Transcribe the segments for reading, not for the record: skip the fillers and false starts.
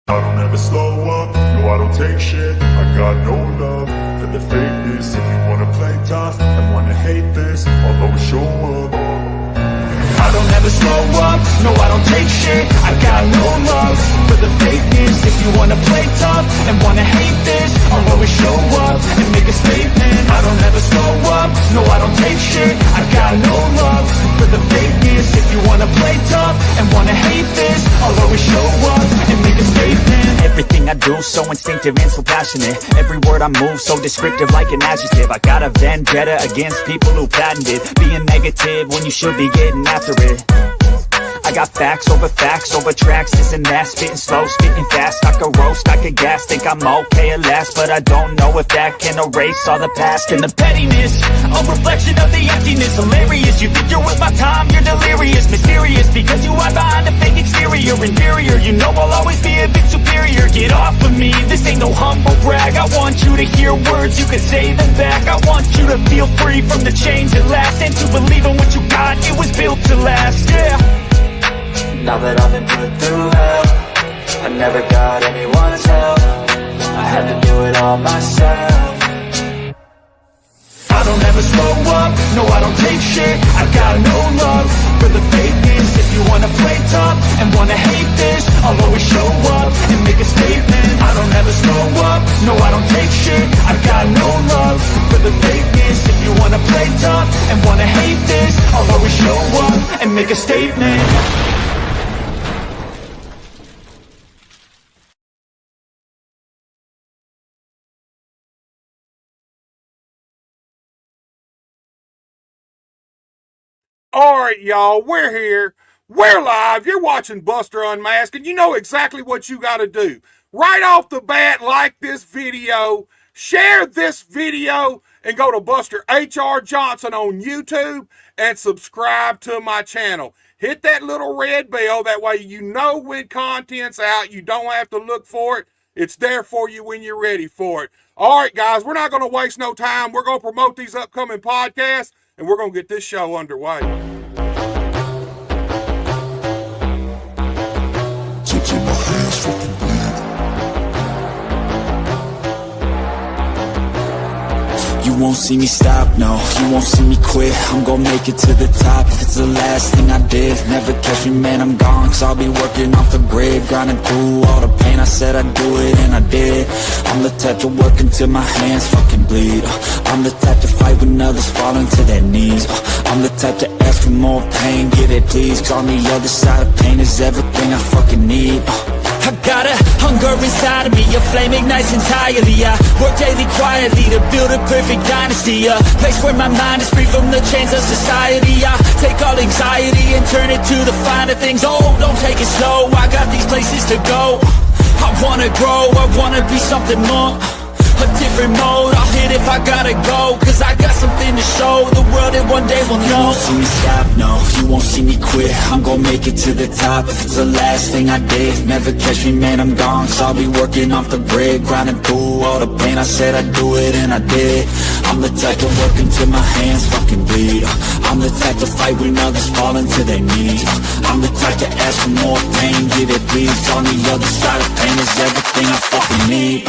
I don't ever slow up, no I don't take shit. I got no love for the fakeness. If you wanna play tough and wanna hate this, I'll always show up. I don't ever slow up, no I don't take shit. I got no love for the fakeness. If you wanna play tough and wanna hate this, I'll always show up and make a statement. I don't ever slow up, no I don't take shit. I got no love for the fakeness. If you wanna play tough and wanna hate this, I'll always show up and make a statement. Everything I do so instinctive and so passionate. Every word I move so descriptive like an adjective. I got a vendetta against people who patented being negative when you should be getting after it. I got facts over tracks, this and that. Spitting slow, spitting fast, I could roast, I could gas. Think I'm okay at last, but I don't know if that can erase all the past. And the pettiness, a reflection of the emptiness. Hilarious, you think you're with my time, you're delirious. Mysterious, because you hide behind a fake exterior. Inferior, you know I'll always be a bit superior. Get off of me, this ain't no humble brag. I want you to hear words, you can say them back. I want you to feel free from the chains that last, and to believe in what you got, it was built to last, yeah. Now that I've been put through hell, I never got anyone's help. I had to do it all myself. I don't ever slow up, no I don't take shit. I got no love for the fakeness. If you wanna play tough and wanna hate this, I'll always show up and make a statement. I don't ever slow up, no I don't take shit. I got no love for the fakeness. If you wanna play tough and wanna hate this, I'll always show up and make a statement. Alright, y'all, we're here. We're live. You're watching Buster Unmasked, and you know exactly what you got to do. Right off the bat, like this video, share this video, and go to Buster H.R. Johnson on YouTube and subscribe to my channel. Hit that little red bell. That way you know when content's out. You don't have to look for it. It's there for you when you're ready for it. Alright, guys, we're not going to waste no time. We're going to promote these upcoming podcasts, and we're going to get this show underway. Till my hands fucking bleed. You won't see me stop, no, you won't see me quit. I'm gon' make it to the top if it's the last thing I did. Never catch me, man, I'm gone, cause I'll be working off the grid. Grinding through all the pain, I said I'd do it, and I did. I'm the type to work until my hands fucking bleed. I'm the type to fight when others fall into their knees. I'm the type to ask for more pain, give it please. Cause on the other side of pain is everything I fucking need. I got a hunger inside of me, a flame ignites entirely. I work daily quietly to build a perfect dynasty, a place where my mind is free from the chains of society. I take all anxiety and turn it to the finer things. Oh, don't take it slow, I got these places to go. I wanna grow, I wanna be something more, a different mode. I'll hit if I gotta go, cause I got something to show the world that one day will know. You won't see me stop, no, you won't see me quit. I'm gon' make it to the top if it's the last thing I did. Never catch me, man, I'm gone, cause I'll be working off the grid. Grinding through all the pain, I said I'd do it, and I did. I'm the type to work until my hands fucking bleed. I'm the type to fight when others fall into their knees. I'm the type to ask for more pain, give it please. On the other side of pain is everything I fucking need.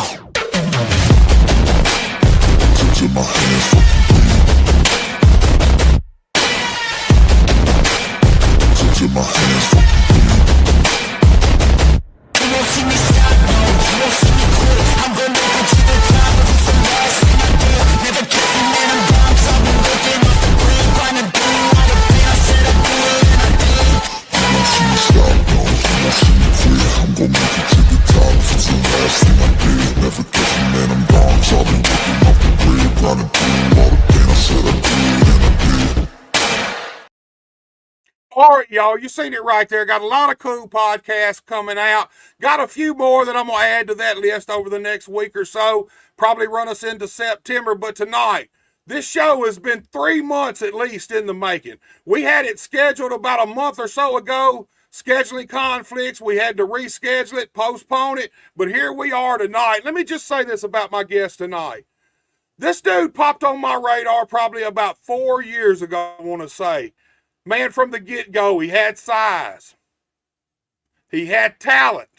Till my hands fucking bleed. Till my hands fucking bleed. You won't see me stop, no, you won't see me quit. I'm gonna make it to the top if it's the last thing I did. Never catch me, man, I'm gone, cause I've been working off the grid. Grinding through all the pain, I said I'd do it, and I did. You won't see me stop, no, you won't see me quit. I'm gonna make it to the top if it's the last thing I did. Never catch me, man, I'm gone, cause I've been working off the grid. Grinding through all the pain, I said I'd do it, and I did. Alright, y'all, you seen it right there. Got a lot of cool podcasts coming out. Got a few more that I'm going to add to that list over the next week or so. Probably run us into September. But tonight, this show has been 3 months at least in the making. We had it scheduled about a month or so ago. Scheduling conflicts. We had to reschedule it, postpone it. But here we are tonight. Let me just say this about my guest tonight. This dude popped on my radar probably about 4 years ago, I want to say. Man, from the get-go, he had size. He had talent.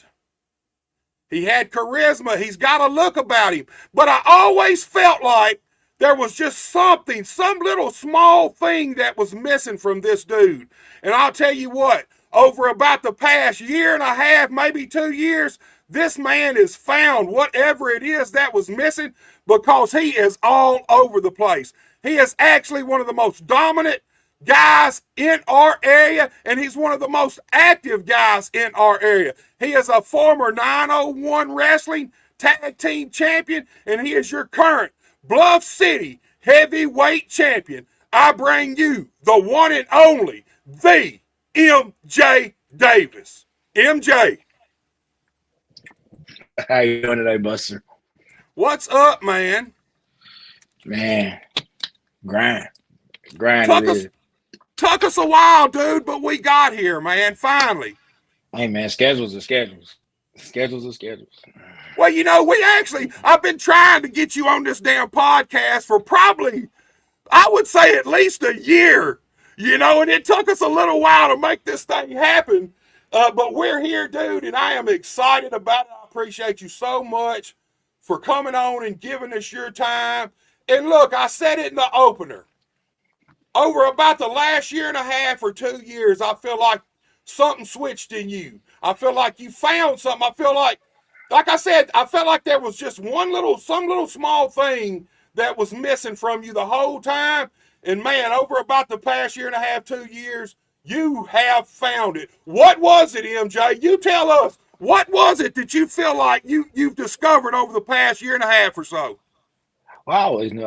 He had charisma. He's got a look about him. But I always felt like there was just something, some little small thing that was missing from this dude. And I'll tell you what, over about the past year and a half, maybe 2 years, this man has found whatever it is that was missing, because he is all over the place. He is actually one of the most dominant guys in our area, and he's one of the most active guys in our area. He is a former 901 wrestling tag team champion, and he is your current Bluff City heavyweight champion. I bring you the one and only, the MJ Davis. MJ. How you doing today, Buster? What's up, man? Man, grind it is. Took us a while, dude, but we got here, man, finally. Hey, man, schedules are schedules. Schedules are schedules. Well, you know, I've been trying to get you on this damn podcast for probably, I would say, at least a year, you know, and it took us a little while to make this thing happen. But we're here, dude, and I am excited about it. I appreciate you so much for coming on and giving us your time. And look, I said it in the opener. Over about the last year and a half or 2 years, I feel like something switched in you. I feel like you found something. I feel like I said, I felt like there was just some little small thing that was missing from you the whole time. And man, over about the past year and a half, 2 years, you have found it. What was it, MJ? You tell us. What was it that you feel like you've discovered over the past year and a half or so? Well, I always knew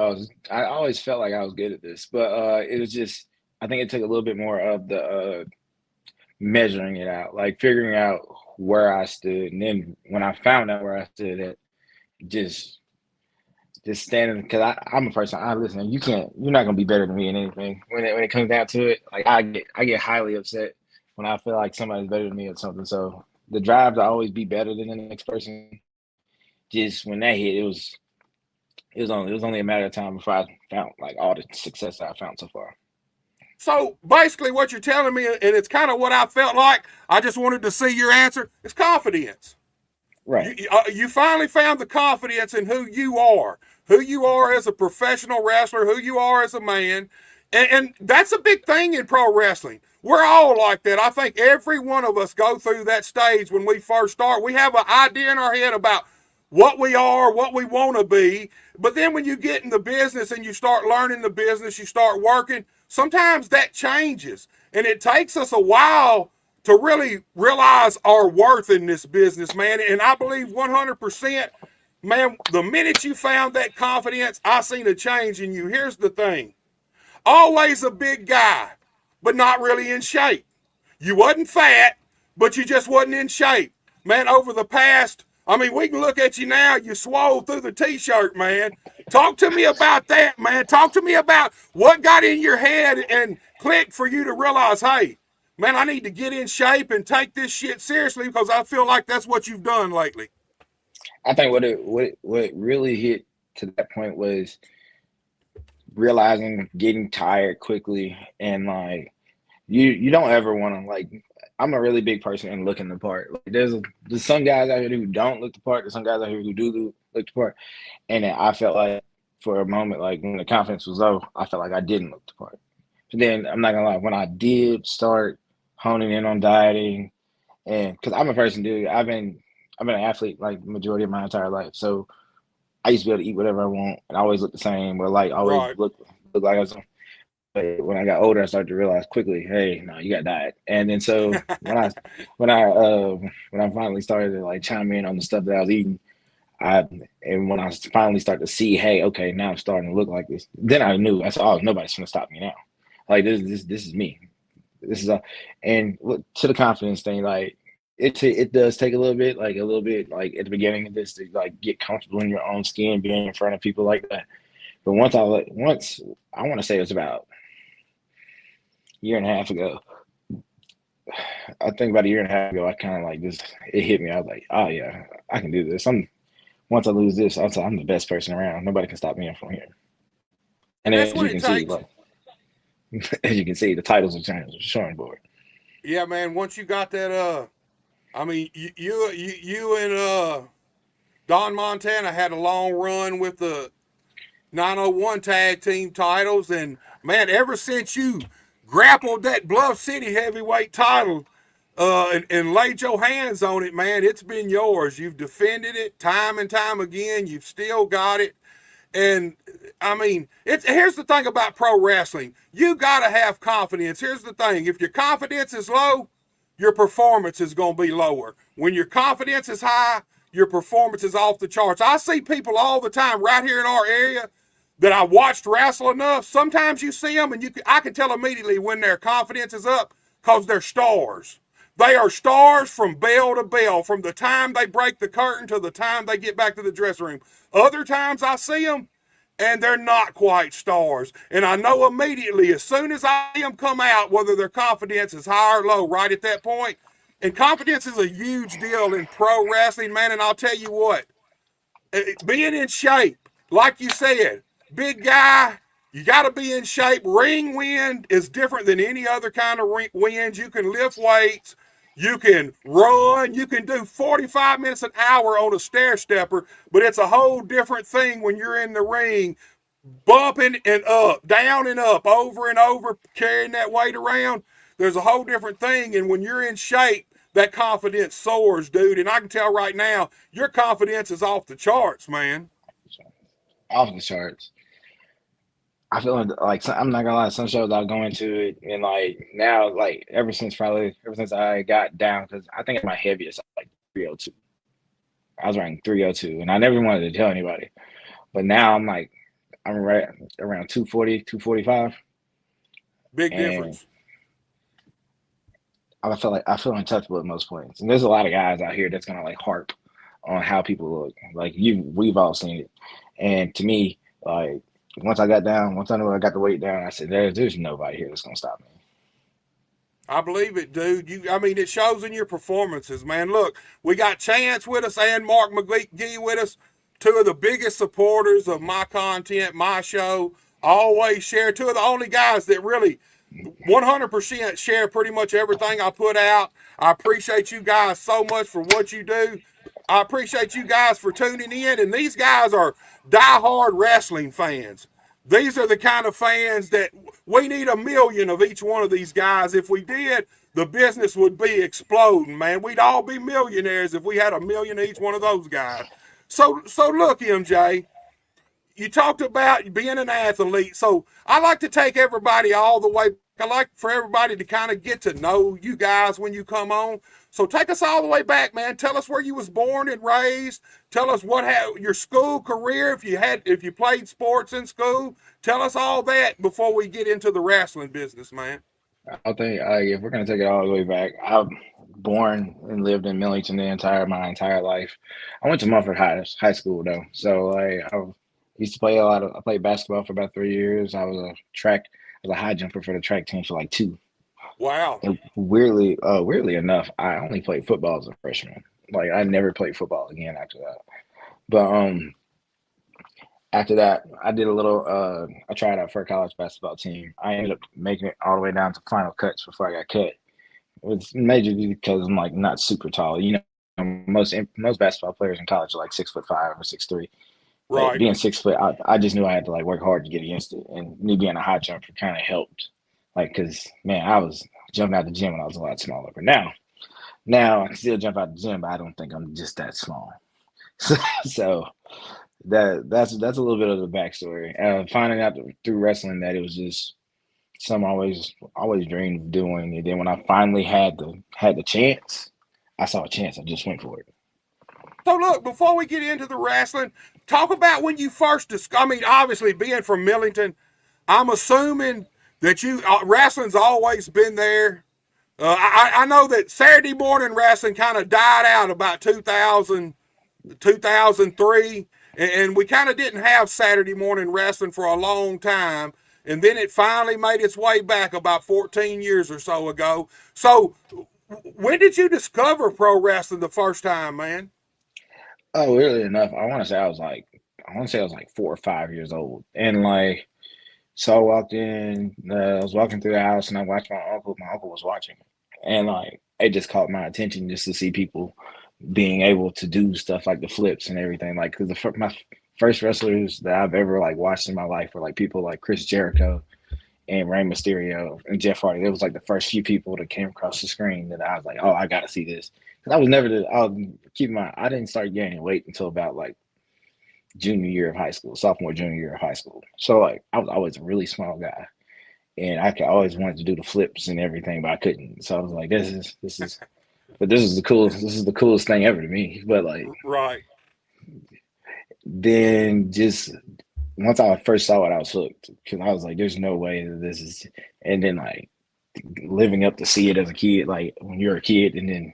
I always felt like I was good at this, but it was just, I think it took a little bit more of the measuring it out, like figuring out where I stood. And then when I found out where I stood at, just standing, because I'm a person, listen, you're not gonna be better than me in anything. When it comes down to it, like I get highly upset when I feel like somebody's better than me at something. So the drive to always be better than the next person, just when that hit, it was only a matter of time before I found like all the success that I found so far. So basically what you're telling me, and it's kind of what I felt like, I just wanted to see your answer, is confidence. Right. You finally found the confidence in who you are as a professional wrestler, who you are as a man. And that's a big thing in pro wrestling. We're all like that. I think every one of us go through that stage when we first start. We have an idea in our head about what we are, what we want to be. But then when you get in the business and you start learning the business, you start working, sometimes that changes. And it takes us a while to really realize our worth in this business, man. And I believe 100%, man, the minute you found that confidence, I seen a change in you. Here's the thing. Always a big guy, but not really in shape. You wasn't fat, but you just wasn't in shape. Man, over the past, I mean, we can look at you now, you swole through the t-shirt, man. Talk to me about that, man. Talk to me about what got in your head and clicked for you to realize, hey, man, I need to get in shape and take this shit seriously, because I feel like that's what you've done lately. I think what really hit to that point was realizing getting tired quickly, and like you don't ever want to, like, I'm a really big person in looking the part. Like, there's some guys out here who don't look the part, there's some guys out here who do look the part, and I felt like for a moment, like when the confidence was low, I felt like I didn't look the part. But then I'm not gonna lie, when I did start honing in on dieting, and because I'm a person, dude, I've been an athlete like the majority of my entire life, so I used to be able to eat whatever I want, and I always look the same, or like always Right. look like I was. But when I got older, I started to realize quickly, hey, no, you got diet. And then so when I finally started to like chime in on the stuff that I was eating, and when I finally started to see, hey, okay, now I'm starting to look like this, then I knew, I said, oh, nobody's gonna stop me now. Like this is me. This is and look, to the confidence thing, like it does take a little bit like at the beginning of this to like get comfortable in your own skin, being in front of people like that. But once I want to say it was about a year and a half ago. I think about a year and a half ago, I kind of like this. It hit me. I was like, oh yeah, I can do this. Once I lose this, I'm the best person around. Nobody can stop me from here. And That's as what you it can see, takes. like as you can see, the titles are showing board. Yeah, man, once you got that I mean, you and Don Montana had a long run with the 901 tag team titles, and man, ever since you grappled that Bluff City heavyweight title and laid your hands on it, man, it's been yours. You've defended it time and time again. You've still got it. And I mean, here's the thing about pro wrestling. You got to have confidence. Here's the thing. If your confidence is low, your performance is going to be lower. When your confidence is high, your performance is off the charts. I see people all the time right here in our area that I watched wrestle enough. Sometimes you see them and I can tell immediately when their confidence is up because they're stars. They are stars from bell to bell, from the time they break the curtain to the time they get back to the dressing room. Other times I see them and they're not quite stars. And I know immediately, as soon as I see them come out, whether their confidence is high or low right at that point. And confidence is a huge deal in pro wrestling, man. And I'll tell you what, being in shape, like you said, big guy, you got to be in shape. Ring wind is different than any other kind of wind. You can lift weights. You can run. You can do 45 minutes an hour on a stair stepper, but it's a whole different thing when you're in the ring, bumping and up, down and up, over and over, carrying that weight around. There's a whole different thing. And when you're in shape, that confidence soars, dude. And I can tell right now, your confidence is off the charts, man. Off the charts. I feel like I'm not gonna lie. Some shows I'll go into it, and like now, like ever since I got down, because I think at my heaviest I was like 302. I was running 302, and I never wanted to tell anybody. But now I'm right around 240, 245. Big difference. I feel untouchable at most points, and there's a lot of guys out here that's gonna like harp on how people look. Like we've all seen it, and to me, like. Once I knew I got the weight down, I said, there's nobody here that's going to stop me. I believe it, dude. I mean, it shows in your performances, man. Look, we got Chance with us and Mark McGee with us, two of the biggest supporters of my content, my show. Always share, two of the only guys that really 100% share pretty much everything I put out. I appreciate you guys so much for what you do. I appreciate you guys for tuning in, and these guys are diehard wrestling fans. These are the kind of fans that we need 1 million of each one of these guys. If we did, the business would be exploding, man. We'd all be millionaires if we had 1 million of each one of those guys. So look, MJ, you talked about being an athlete. So I like to take everybody all the way. I like for everybody to kind of get to know you guys when you come on. So take us all the way back, man. Tell us where you was born and raised. Tell us your school career, if you played sports in school. Tell us all that before we get into the wrestling business, man. I think if we're gonna take it all the way back, I'm born and lived in Millington my entire life. I went to Mumford High School though, so I used to play I played basketball for about 3 years. I was a high jumper for the track team for like 2. Wow. And weirdly enough, I only played football as a freshman. Like I never played football again after that. But after that, I did a little. I tried out for a college basketball team. I ended up making it all the way down to final cuts before I got cut. It was majorly because I'm like not super tall. You know, most basketball players in college are like 6'5" or 6'3". Right. Like being 6 foot, I just knew I had to like work hard to get against it, and me being a high jumper kind of helped. Like, cause man, I was jumping out the gym when I was a lot smaller. But now I can still jump out the gym, but I don't think I'm just that small. So that's a little bit of the backstory. Finding out through wrestling that it was just something I always dreamed of doing, and then when I finally had the chance, I saw a chance. I just went for it. So look, before we get into the wrestling, talk about when you first. I mean, obviously being from Millington, I'm assuming that wrestling's always been there. I know that Saturday morning wrestling kind of died out about 2000, 2003, and we kind of didn't have Saturday morning wrestling for a long time. And then it finally made its way back about 14 years or so ago. So when did you discover pro wrestling the first time, man? Oh, weirdly enough, I want to say I was like 4 or 5 years old, and like. So I walked in, I was walking through the house and I watched my uncle. My uncle was watching. And like it just caught my attention just to see people being able to do stuff like the flips and everything. Like, because my first wrestlers that I've ever like watched in my life were like people like Chris Jericho and Rey Mysterio and Jeff Hardy. It was like the first few people that came across the screen that I was like, oh, I got to see this. Because I was never I'll keep in mind, I didn't start gaining weight until about like junior year of high school, sophomore, junior year of high school. So like I was always a really small guy. And I could always wanted to do the flips and everything, but I couldn't. So I was like, this is the coolest thing ever to me. But like, Right. then just once I first saw it, I was hooked because I was like, there's no way that this is. And then like living up to see it as a kid, like when you're a kid, and then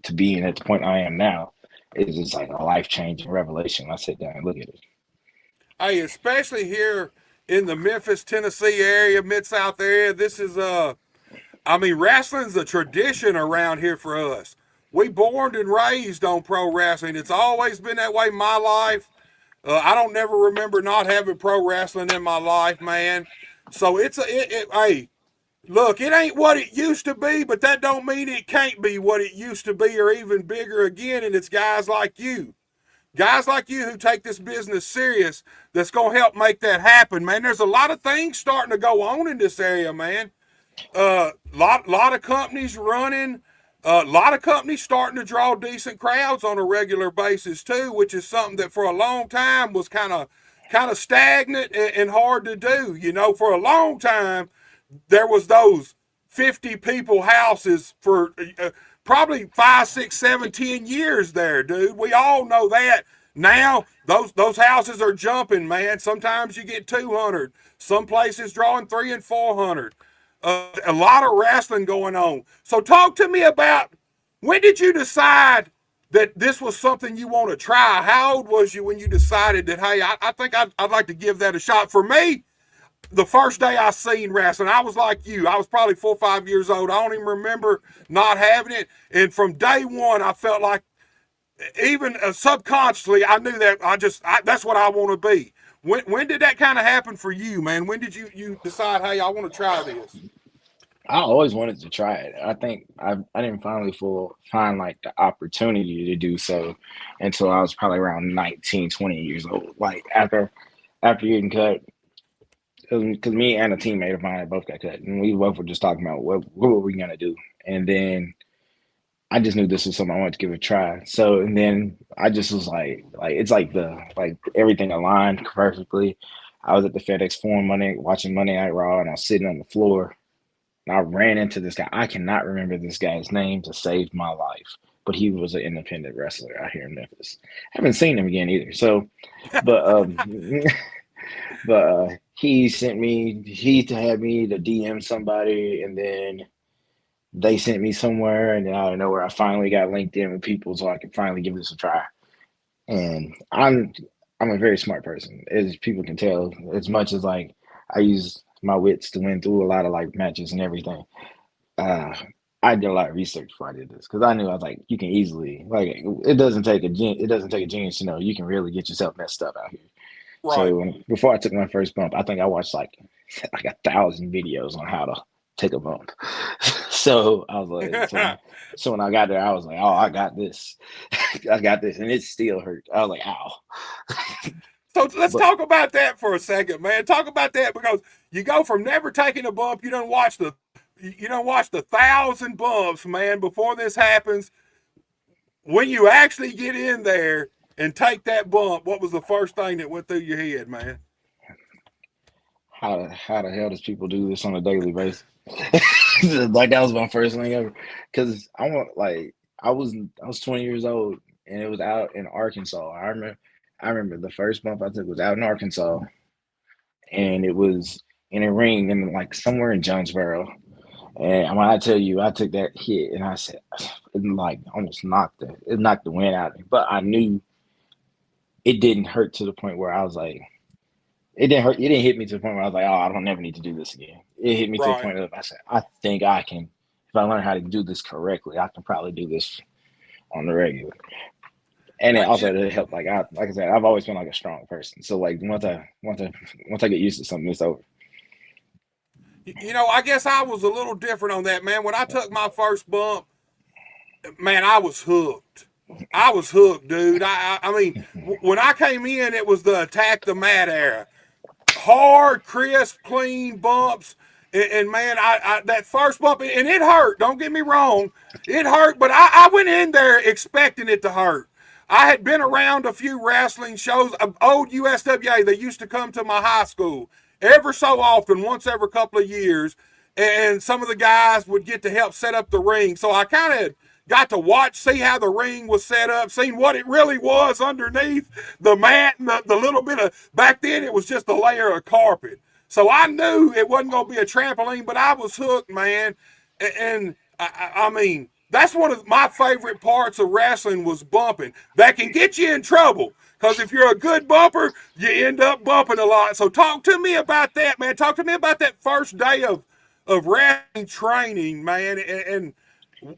to being at the point I am now, it's just like a life changing revelation. I sit down and look at it. Hey, especially here in the Memphis, Tennessee area, Mid-South area, this is I mean, wrestling's a tradition around here for us. We born and raised on pro wrestling. It's always been that way in my life. I don't never remember not having pro wrestling in my life, man. So hey, look, it ain't what it used to be, but that don't mean it can't be what it used to be or even bigger again. And it's guys like you who take this business serious that's going to help make that happen, man. There's a lot of things starting to go on in this area, man. Lot of companies running, a lot of companies starting to draw decent crowds on a regular basis too, which is something that for a long time was kind of stagnant and hard to do. You know, for a long time there was those 50 people houses for probably 5, 6, 7, 10 years there, dude. We all know that. Now those houses are jumping, man. Sometimes you get 200. Some places drawing 300 and 400. A lot of wrestling going on. So talk to me about, when did you decide that this was something you want to try? How old was you when you decided that, hey, I think I'd like to give that a shot? For me, the first day I seen wrestling, I was like you. I was probably 4 or 5 years old. I don't even remember not having it. And from day one, I felt like, even subconsciously, I knew that that's what I want to be. When did that kind of happen for you, man? When did you decide, hey, I want to try this? I always wanted to try it. I think I didn't finally find like the opportunity to do so until I was probably around 19, 20 years old. Like after getting cut, because me and a teammate of mine both got cut, and we both were just talking about what were we gonna do, and then I just knew this was something I wanted to give a try. So, and then I just was like it's like everything aligned perfectly. I was at the FedEx Forum watching Monday Night Raw, and I was sitting on the floor, and I ran into this guy. I cannot remember this guy's name to save my life, but he was an independent wrestler out here in Memphis. Haven't seen him again either. So, but he had me to DM somebody, and then they sent me somewhere, and then out of nowhere, I finally got linked in with people so I could finally give this a try. And I'm a very smart person, as people can tell. As much as like I use my wits to win through a lot of like matches and everything, I did a lot of research before I did this because I knew I was like, you can easily like it doesn't take a genius to know you can really get yourself messed up out here. Right. So before I took my first bump, I think I watched like 1,000 videos on how to take a bump. So I was like, so when I got there, I was like, oh, I got this. I got this. And it still hurt. I was like, ow. So let's talk about that for a second, man. Talk about that, because you go from never taking a bump, you don't watch the 1,000 bumps, man, before this happens. When you actually get in there and take that bump, what was the first thing that went through your head, man? How the hell does people do this on a daily basis? Like that was my first thing ever. Because I was 20 years old, and it was out in Arkansas. I remember the first bump I took was out in Arkansas, and it was in a ring in like somewhere in Jonesboro. And when I tell you, I took that hit, and I said, it like almost knocked the wind out of me. But I knew it didn't hurt to the point where I was like, it didn't hurt. It didn't hit me to the point where I was like, oh, I don't never need to do this again. It hit me to the point of, I said, I think I can, if I learn how to do this correctly, I can probably do this on the regular. And it also helped. Like I said, I've always been like a strong person. So like once I get used to something, it's over. You know, I guess I was a little different on that, man. When I took my first bump, man, I was hooked. I was hooked, dude. I mean, when I came in, it was the attack the mat era. Hard, crisp, clean bumps. And man, I that first bump, and it hurt. Don't get me wrong, it hurt. But I went in there expecting it to hurt. I had been around a few wrestling shows. Old USWA, they used to come to my high school ever so often, once every couple of years, and some of the guys would get to help set up the ring. So I kind of got to watch, see how the ring was set up, seen what it really was underneath the mat and the little bit of, back then it was just a layer of carpet. So I knew it wasn't going to be a trampoline, but I was hooked, man. And I mean, that's one of my favorite parts of wrestling was bumping. That can get you in trouble. Because if you're a good bumper, you end up bumping a lot. So talk to me about that, man. Talk to me about that first day of wrestling training, man. And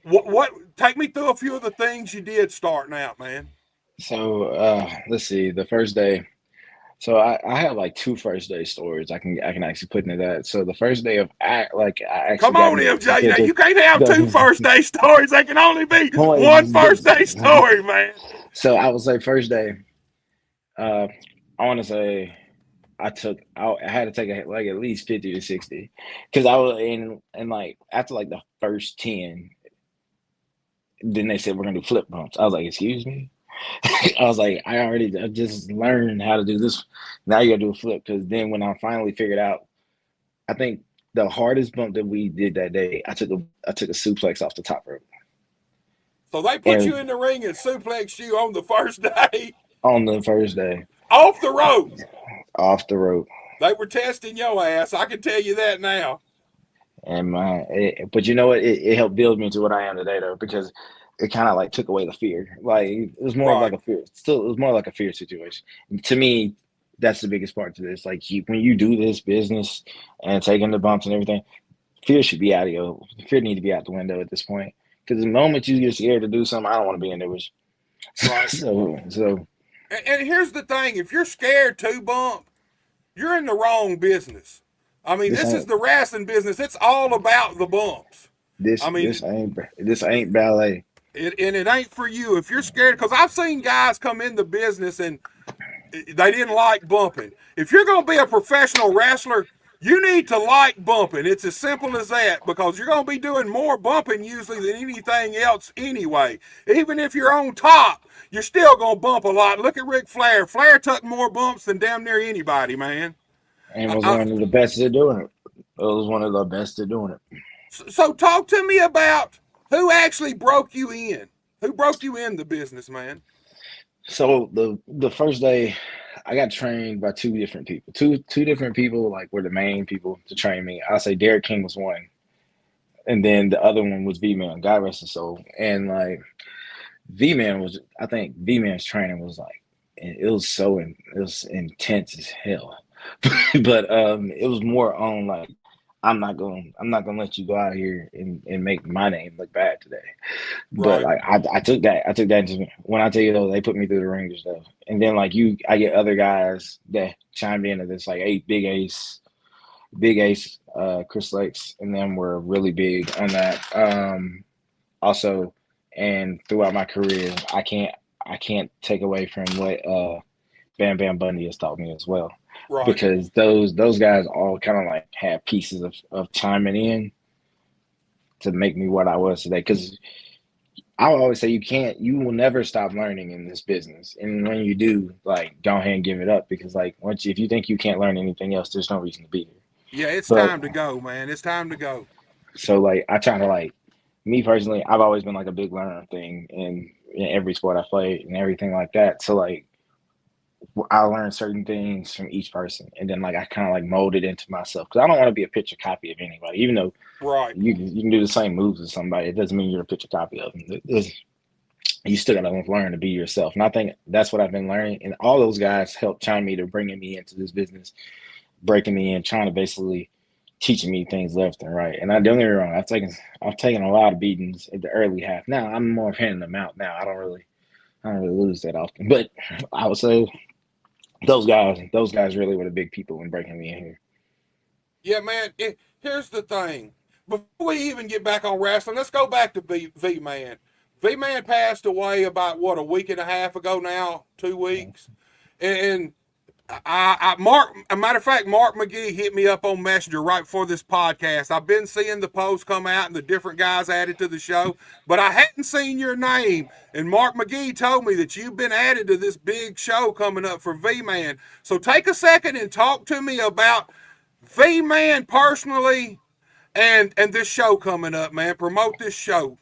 what take me through a few of the things you did starting out, man. So let's see, the first day. So I have like two first day stories I can actually put into that. So the first day of I actually Come got on, me MJ. Now, you can't have two first day stories. They can only be one first day story, man. So I would say first day, I want to say I had to take like at least 50 to 60 because I was in like after like the first 10, then they said we're gonna do flip bumps. I was like, excuse me. I was like, I just learned how to do this. Now you gotta do a flip because then when I finally figured out, I think the hardest bump that we did that day, I took a suplex off the top rope. So they put And you in the ring and suplexed you on the first day. on the first day, Off the rope. off the rope. They were testing your ass. I can tell you that now. And but you know what? It helped build me into what I am today, though, because it kind of like took away the fear. Like it was more of like a fear. Still, it was more like a fear situation. And to me, that's the biggest part to this. Like when you do this business and taking the bumps and everything, fear should be out of your. Fear need to be out the window at this point. Because the moment you get scared to do something, I don't want to be in there with you. Right. So. And here's the thing: if you're scared to bump, you're in the wrong business. I mean, this is the wrestling business. It's all about the bumps. This ain't ballet. And it ain't for you if you're scared. Because I've seen guys come in the business and they didn't like bumping. If you're going to be a professional wrestler, you need to like bumping. It's as simple as that because you're going to be doing more bumping usually than anything else anyway. Even if you're on top, you're still going to bump a lot. Look at Ric Flair. Flair took more bumps than damn near anybody, man. And was one of the best at doing it. It was one of the best at doing it. So talk to me about who actually broke you in. Who broke you in the business, man? So the first day, I got trained by two different people. Two different people like were the main people to train me. I'll say Derek King was one, and then the other one was V-Man. God rest his soul. And like I think V-Man's training was like it was intense as hell. But it was more on like I'm not gonna let you go out here and make my name look bad today. But like I took that into when I tell you though, they put me through the ringer stuff. And then like I get other guys that chimed in to this like Big Ace, Chris Lakes, and them were really big on that. Also, and throughout my career, I can't take away from what Bam Bam Bundy has taught me as well. Right. Because those guys all kind of like have pieces of chiming in to make me what I was today. Because I always say you will never stop learning in this business. And when you do, like, go ahead and give it up. Because like if you think you can't learn anything else, there's no reason to be here. Yeah, it's time to go, man. It's time to go. So like I try to like me personally, I've always been like a big learner thing in every sport I played and everything like that. So like I learned certain things from each person, and then like I kind of like mold it into myself because I don't want to be a picture copy of anybody. Even though you can do the same moves as somebody, it doesn't mean you're a picture copy of them. You still gotta learn to be yourself, and I think that's what I've been learning. And all those guys helped chime me to bringing me into this business, breaking me in, trying to basically teaching me things left and right. And don't get me wrong, I've taken a lot of beatings at the early half. Now I'm more of handing them out. Now I don't really lose that often, but I would say. Those guys really were the big people when breaking me in here. Yeah, man. Here's the thing. Before we even get back on wrestling, let's go back to V-Man. V-Man passed away about, what, a week and a half ago now? 2 weeks? And a matter of fact, Mark McGee hit me up on Messenger right before this podcast. I've been seeing the posts come out and the different guys added to the show, but I hadn't seen your name. And Mark McGee told me that you've been added to this big show coming up for V-Man. So take a second and talk to me about V-Man personally and this show coming up, man. Promote this show.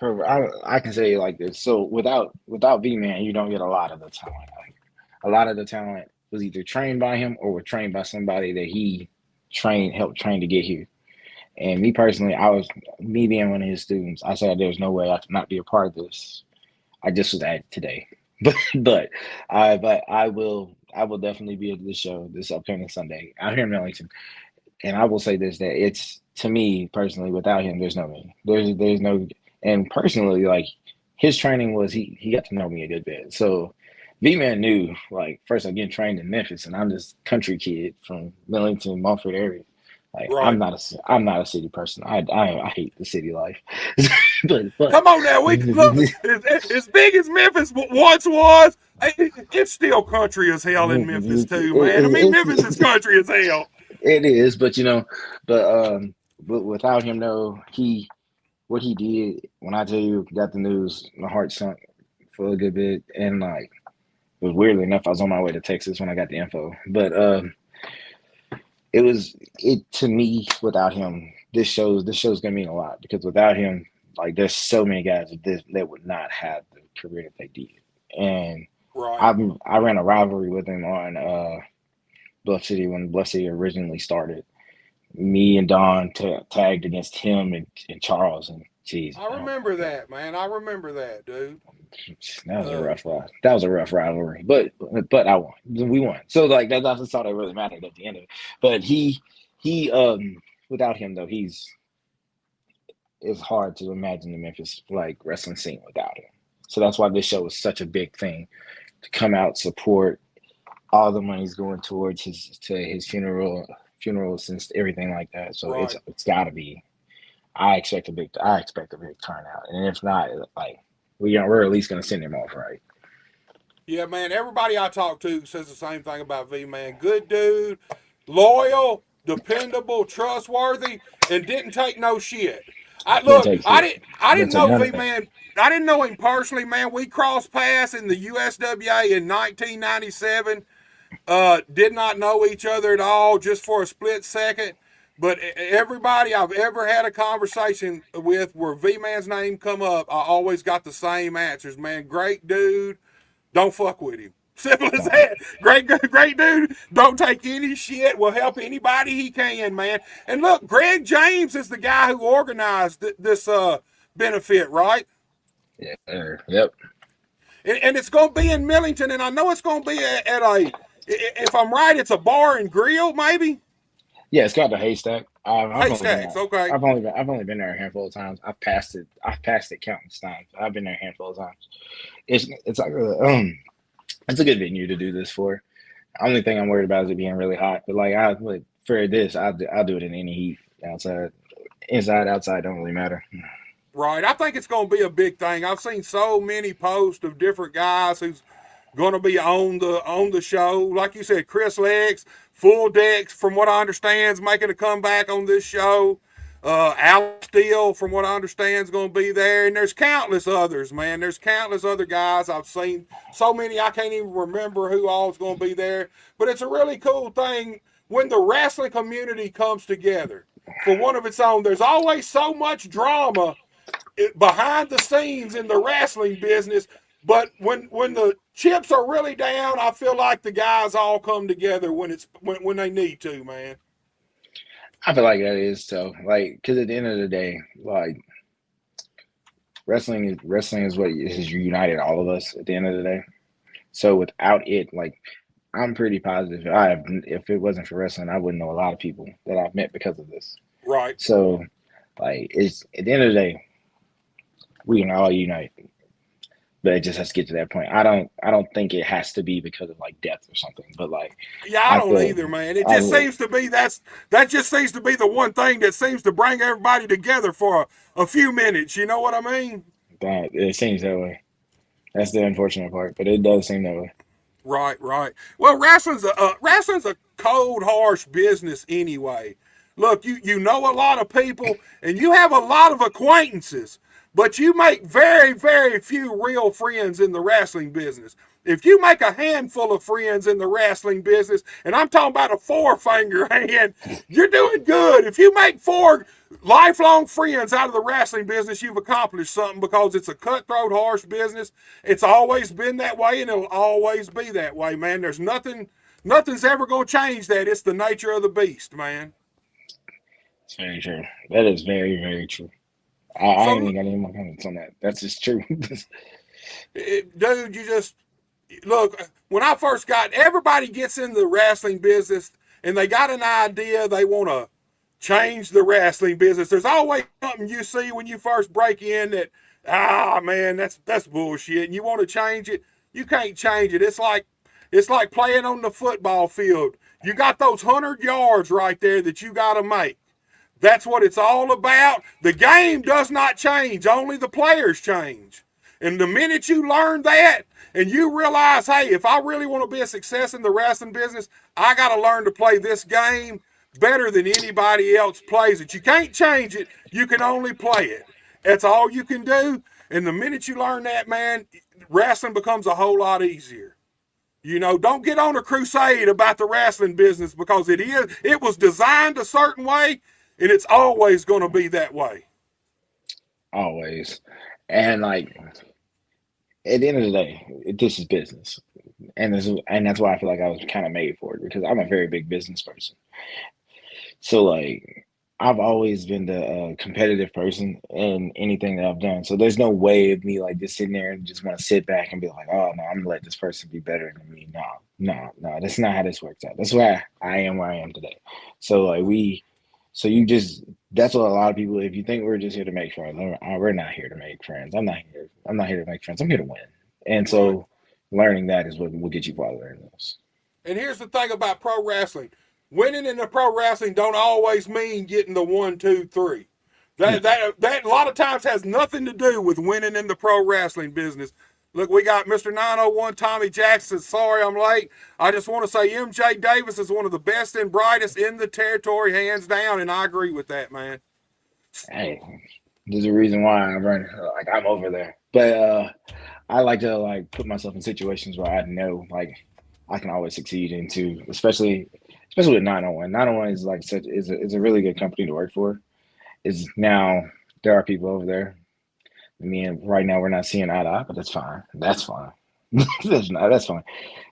I can say it like this. So without V-Man, you don't get a lot of the talent. Like, a lot of the talent was either trained by him or were trained by somebody that he helped train to get here. And me personally, me being one of his students, I said there's no way I could not be a part of this. I just was added today, but I will definitely be at this show this upcoming Sunday out here in Millington. And I will say this, that it's, to me personally, without him, there's no me. There's no, and personally, like, his training was he got to know me a good bit. So V-Man knew, like, first I'm getting trained in Memphis, and I'm this country kid from Millington, Mumford area. Like, right. I'm not a city person. I hate the city life. but come on now, we look as big as Memphis once was. It's still country as hell in Memphis too, man. I mean, Memphis is country as hell. It is, but but without him, though, what he did, when I tell you, got the news, my heart sunk for a good bit, and like, it was weirdly enough, I was on my way to Texas when I got the info, but it to me, without him, this show's gonna mean a lot, because without him, like, there's so many guys that would not have the career that they did, and right. I ran a rivalry with him on Bluff City when Bluff City originally started. Me and Don tagged against him and Charles, and geez, I remember that, man. I remember that, dude. That was a rough rivalry, but I won. We won. So like that's all that really mattered at the end of it. But he without him though, it's hard to imagine the Memphis like wrestling scene without him. So that's why this show is such a big thing, to come out, support. All the money's going towards his funeral, since everything like that. So right. It's got to be. I expect a big turnout, and if not, like, we're at least gonna send him off right. Yeah, man. Everybody I talk to says the same thing about V-Man. Good dude, loyal, dependable, trustworthy, and didn't take no shit. I didn't know V-Man. I didn't know him personally, man. We crossed paths in the USWA in 1997. Did not know each other at all, just for a split second. But everybody I've ever had a conversation with where V-Man's name come up, I always got the same answers, man. Great dude, don't fuck with him. Simple as that. Great dude, don't take any shit, will help anybody he can, man. And look, Greg James is the guy who organized this benefit, right? Yeah, yep. And it's going to be in Millington, and I know it's going to be at a, if I'm right, it's a bar and grill, maybe? Yeah, it's got the Haystack. Haystacks, okay. I've only been there a handful of times. I've passed it countless times. I've been there a handful of times. It's like it's a good venue to do this for. The only thing I'm worried about is it being really hot. But like for this, I'll do it in any heat outside. Inside, outside, don't really matter. Right. I think it's going to be a big thing. I've seen so many posts of different guys who's going to be on the show. Like you said, Chris Lex, Full Dex, from what I understand, is making a comeback on this show. Alex Steele, from what I understand, is going to be there. And there's countless others, man. There's countless other guys. I've seen so many I can't even remember who all is going to be there. But it's a really cool thing when the wrestling community comes together for one of its own. There's always so much drama behind the scenes in the wrestling business. But when the chips are really down, I feel like the guys all come together when they need to, man. I feel like that is so. Like, because at the end of the day, like, wrestling is what has united all of us at the end of the day. So without it, like, I'm pretty positive if it wasn't for wrestling, I wouldn't know a lot of people that I've met because of this. Right. So, like, it's at the end of the day, we can all unite. But it just has to get to that point. I don't think it has to be because of like death or something. But like, yeah, I don't either, man. It just seems to be that just seems to be the one thing that seems to bring everybody together for a few minutes. You know what I mean? That it seems that way. That's the unfortunate part, but it does seem that way. Right, right. Well, wrestling's a cold, harsh business anyway. Look, you know a lot of people and you have a lot of acquaintances, but you make very, very few real friends in the wrestling business. If you make a handful of friends in the wrestling business, and I'm talking about a four-finger hand, you're doing good. If you make 4 lifelong friends out of the wrestling business, you've accomplished something, because it's a cutthroat, harsh business. It's always been that way, and it'll always be that way, man. There's nothing's ever going to change that. It's the nature of the beast, man. It's very true. That is very, very true. I So, ain't even got any more comments on that. That's just true. dude, you just look. When I first everybody gets in the wrestling business, and they got an idea they want to change the wrestling business. There's always something you see when you first break in that, man, that's bullshit, and you want to change it. You can't change it. It's like playing on the football field. You got those 100 yards right there that you got to make. That's what it's all about. The game does not change. Only the players change. And the minute you learn that and you realize, hey, if I really want to be a success in the wrestling business, I got to learn to play this game better than anybody else plays it. You can't change it. You can only play it. That's all you can do. And the minute you learn that, man, wrestling becomes a whole lot easier. You know, don't get on a crusade about the wrestling business, because it was designed a certain way, and it's always going to be that way. Always. And like at the end of the day, this is business. And that's why I feel like I was kind of made for it, because I'm a very big business person. So like I've always been the competitive person in anything that I've done. So there's no way of me like just sitting there and just want to sit back and be like, oh no, I'm gonna let this person be better than me. No, that's not how this works out. That's why I am where I am today. So like that's what a lot of people, if you think we're just here to make friends, we're not here to make friends. I'm not here to make friends. I'm here to win. And so learning that is what will get you farther in this. And here's the thing about pro wrestling. Winning in the pro wrestling don't always mean getting the 1, 2, 3. That a lot of times has nothing to do with winning in the pro wrestling business. Look, we got Mr. 901 Tommy Jackson. Sorry I'm late. I just want to say MJ Davis is one of the best and brightest in the territory, hands down, and I agree with that, man. Hey, there's a reason why I'm over there. But I like to like put myself in situations where I know like I can always succeed into, especially with 901. 901 is like is a really good company to work for. Is now there are people over there. I mean, right now we're not seeing eye to eye, but that's fine. That's fine. That's fine.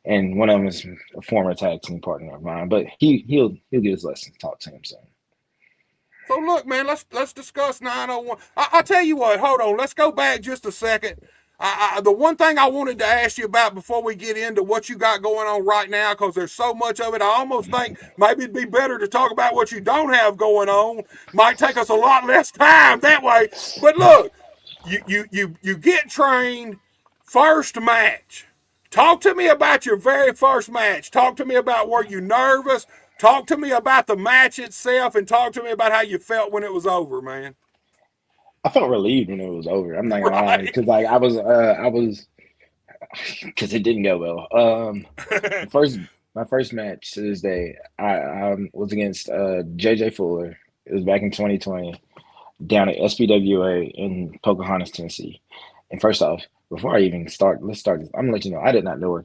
And one of them is a former tag team partner of mine, but he'll get his lessons taught to him soon. So look, man, let's discuss 901. I'll tell you what. Hold on. Let's go back just a second. The one thing I wanted to ask you about before we get into what you got going on right now, because there's so much of it, I almost think maybe it'd be better to talk about what you don't have going on. Might take us a lot less time that way. But look, you get trained, first match. Talk to me about your very first match. Talk to me about, were you nervous? Talk to me about the match itself, and talk to me about how you felt when it was over, man. I felt relieved when it was over. I'm not gonna lie, because like I was because it didn't go well. My first match to this day, I was against JJ Fuller. It was back in 2020, down at SPWA in Pocahontas, Tennessee. And first off, before I even start, let's start this. I'm gonna let you know I did not know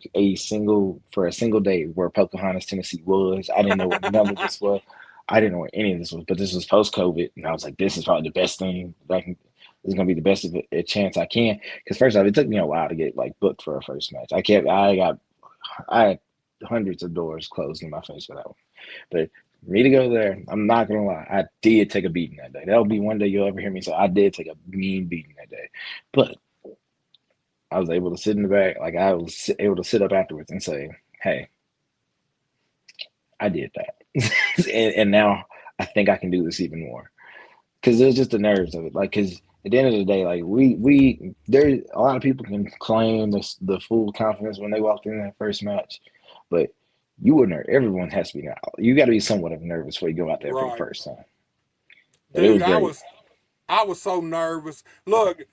for a single day where Pocahontas, Tennessee was. I didn't know what none of this was. I didn't know what any of this was, but this was post-COVID, and I was like, this is probably the best thing that this is gonna be the best of a chance I can. Because first off, it took me a while to get like booked for a first match. I had hundreds of doors closed in my face for that one. But for me to go there, I'm not gonna lie, I did take a beating that day. That'll be one day you'll ever hear me say I did take a mean beating that day. But I was able to sit in the back, like I was able to sit up afterwards and say, hey, I did that. and now I think I can do this even more. Because there's just the nerves of it. Like, because at the end of the day, like there a lot of people can claim the full confidence when they walked in that first match, but you were nervous. Everyone has to be nervous. You got to be somewhat of nervous before you go out there for the first time. But dude, I was so nervous. Look,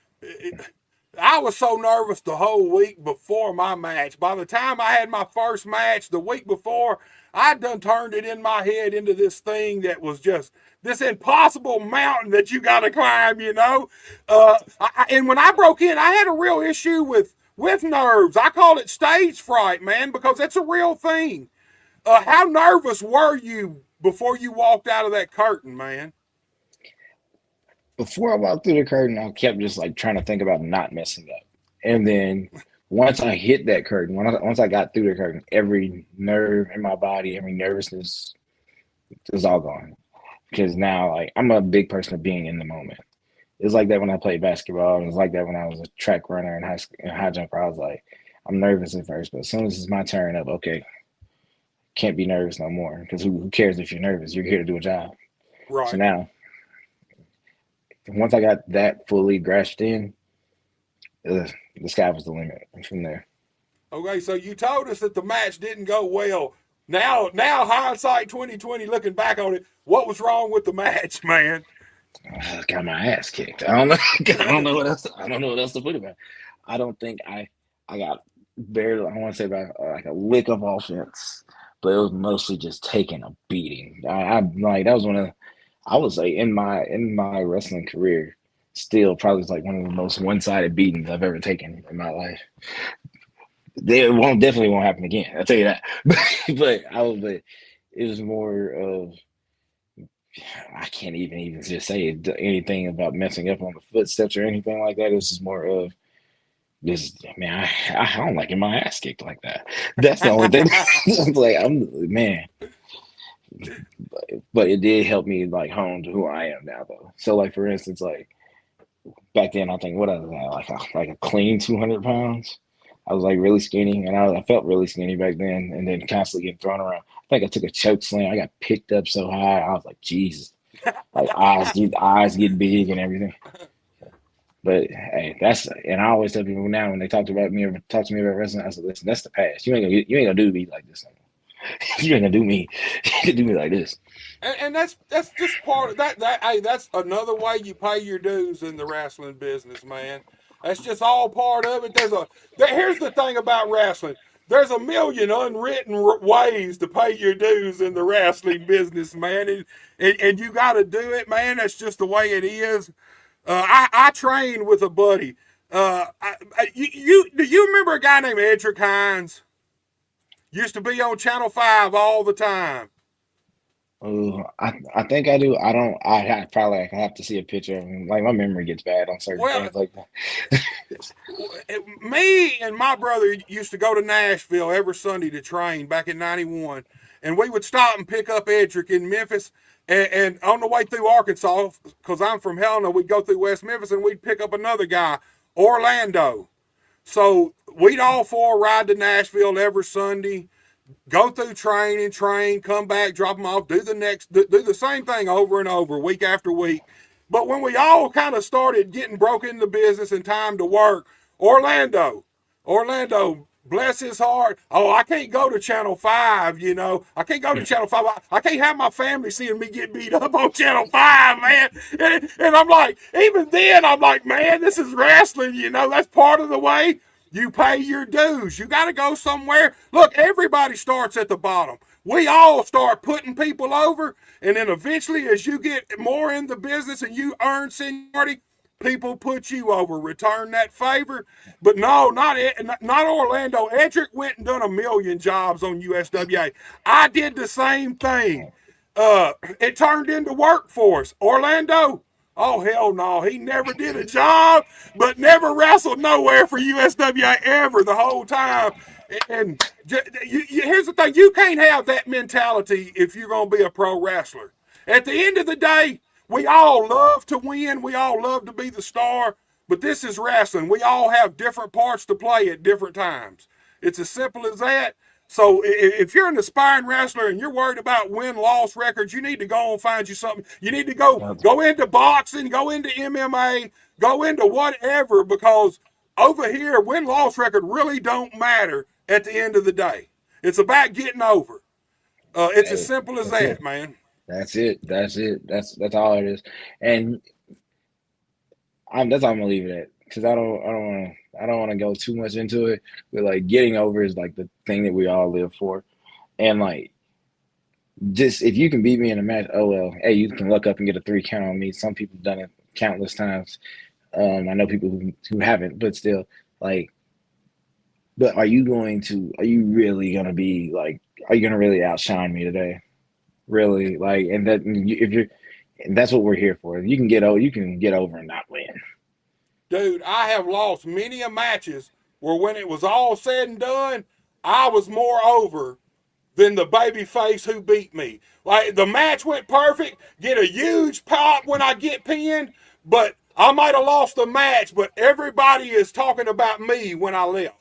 I was so nervous the whole week before my match. By the time I had my first match the week before, I'd done turned it in my head into this thing that was just this impossible mountain that you got to climb, you know. And when I broke in, I had a real issue with nerves. I call it stage fright, man, because that's a real thing. How nervous were you before you walked out of that curtain, man? Before I walked through the curtain, I kept just like trying to think about not messing up. And then once I hit that curtain, once I got through the curtain, every nerve in my body, every nervousness is all gone. Because now, like, I'm a big person of being in the moment. It's like that when I played basketball, and it's like that when I was a track runner and high jumper. I was like, I'm nervous at first, but as soon as it's my turn up, okay, can't be nervous no more. Because who cares if you're nervous? You're here to do a job. So Right. now, once I got that fully grasped in, the sky was the limit from there. Okay, so you told us that the match didn't go well. Now hindsight 2020, looking back on it, what was wrong with the match, man? I got my ass kicked. I don't know. I don't know what else. I don't know what else to put it about. I don't think I got barely. I want to say about like a lick of offense, but it was mostly just taking a beating. I like that was one of. I would say in my wrestling career, still probably like one of the most one-sided beatings I've ever taken in my life. Definitely won't happen again. I'll tell you that. but it was more of I can't even just say anything about messing up on the footsteps or anything like that. It was just more of this. Man, I don't like getting my ass kicked like that. That's the only thing. Man. But it did help me like hone to who I am now, though. So, like for instance, like back then, I think what I was like a clean 200 pounds. I was like really skinny, and I felt really skinny back then, and then constantly getting thrown around. I think I took a choke slam. I got picked up so high, I was like, Jesus, like eyes get big and everything. But hey, and I always tell people now when they talk to me about wrestling, I said, listen, that's the past. You ain't gonna do me like this anymore. You ain't gonna do me. You can do me like this. And that's just part of that. Hey, that's another way you pay your dues in the wrestling business, man. That's just all part of it. Here's the thing about wrestling. There's a million unwritten ways to pay your dues in the wrestling business, man, and you got to do it, man. That's just the way it is. I trained with a buddy. Do you remember a guy named Edric Hines? Used to be on Channel 5 all the time. Oh, I think I do. I don't. I probably have to see a picture of him. Like my memory gets bad on certain Well, things like that. me and my brother used to go to Nashville every Sunday to train back in '91, and we would stop and pick up Edric in Memphis. And on the way through Arkansas, because I'm from Helena, we'd go through West Memphis and we'd pick up another guy, Orlando. So we'd all four ride to Nashville every Sunday, go through training, train, come back, drop them off, do the same thing over and over, week after week. But when we all kind of started getting broke into business and time to work, Orlando, bless his heart. Oh, I can't go to Channel 5, you know. I can't go to Channel 5. I can't have my family seeing me get beat up on Channel 5, man. And I'm like, even then, I'm like, man, this is wrestling, you know. That's part of the way you pay your dues. You got to go somewhere. Look, everybody starts at the bottom. We all start putting people over, and then eventually, as you get more in the business and you earn seniority, people put you over. Return that favor. But no, not Orlando. Edric went and done a million jobs on USWA. I did the same thing. It turned into workforce. Orlando, oh, hell no. He never did a job, but never wrestled nowhere for USWA ever the whole time. And here's the thing. You can't have that mentality if you're going to be a pro wrestler. At the end of the day, we all love to win. We all love to be the star. But this is wrestling. We all have different parts to play at different times. It's as simple as that. So if you're an aspiring wrestler and you're worried about win-loss records, you need to go and find you something. You need to go into boxing, go into MMA, go into whatever, because over here, win-loss record really don't matter at the end of the day. It's about getting over. It's as simple as that, man. That's it. That's all it is. And that's how I'm gonna leave it at. because I don't want to go too much into it. But like getting over is like the thing that we all live for, and like just if you can beat me in a match, oh well, hey, you can look up and get a 3 count on me. Some people have done it countless times. I know people who haven't, but still, like, but are you really gonna be like, are you gonna really outshine me today? Really, like, and that if you're, and that's what we're here for. If you can you can get over and not win. Dude, I have lost many a matches where when it was all said and done, I was more over than the baby face who beat me. Like the match went perfect, get a huge pop when I get pinned, but I might have lost the match, but everybody is talking about me when I left.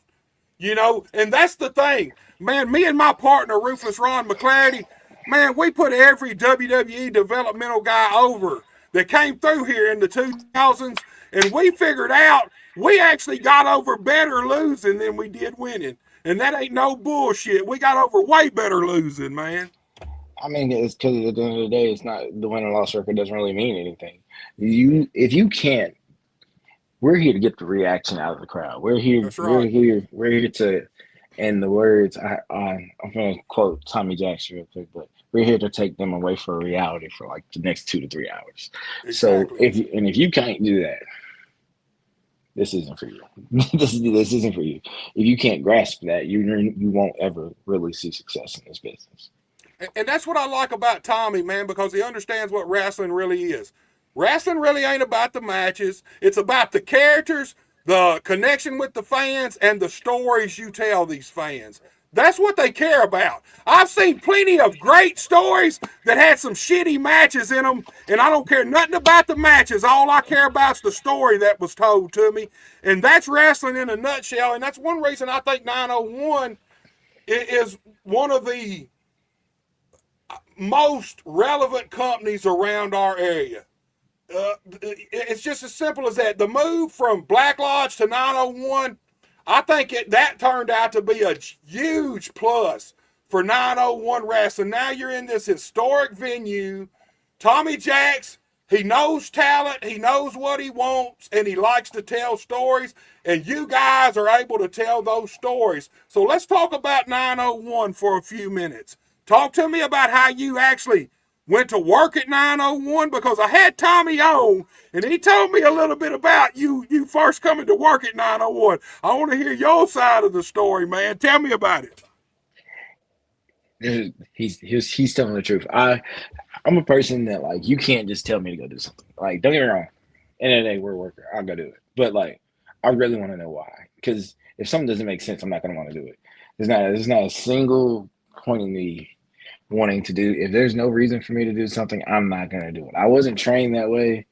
You know, and that's the thing. Man, me and my partner, Ruthless Ron McClarty, man, we put every WWE developmental guy over that came through here in the 2000s, and we figured out we actually got over better losing than we did winning. And that ain't no bullshit. We got over way better losing, man. I mean, it's because at the end of the day, it's not the win or loss record doesn't really mean anything. If you can't, we're here to get the reaction out of the crowd. That's right. We're here to, in the words, I'm going to quote Tommy Jackson real quick, but we're here to take them away for reality for like the next 2 to 3 hours. So Exactly. if you can't do that, this isn't for you. this isn't for you. If you can't grasp that, you won't ever really see success in this business. And that's what I like about Tommy, man, because he understands what wrestling really is. Wrestling really ain't about the matches. It's about the characters, the connection with the fans, and the stories you tell these fans. That's what they care about. I've seen plenty of great stories that had some shitty matches in them, and I don't care nothing about the matches. All I care about is the story that was told to me, and that's wrestling in a nutshell. And that's one reason I think 901 is one of the most relevant companies around our area. It's just as simple as that. The move from Black Lodge to 901, I think that turned out to be a huge plus for 901 Wrestling. Now you're in this historic venue. Tommy Jacks, he knows talent, he knows what he wants, and he likes to tell stories, and you guys are able to tell those stories. So let's talk about 901 for a few minutes. Talk to me about how you actually went to work at 901, because I had Tommy on and he told me a little bit about you first coming to work at 901. I want to hear your side of the story, man. Tell me about it. He's telling the truth. I'm a person that like you can't just tell me to go do something. Like don't get me wrong, end of the day we're a worker. I'll go do it. But like I really want to know why. Because if something doesn't make sense, I'm not gonna want to do it. There's not a single point in me wanting to do. If there's no reason for me to do something, I'm not gonna do it. I wasn't trained that way.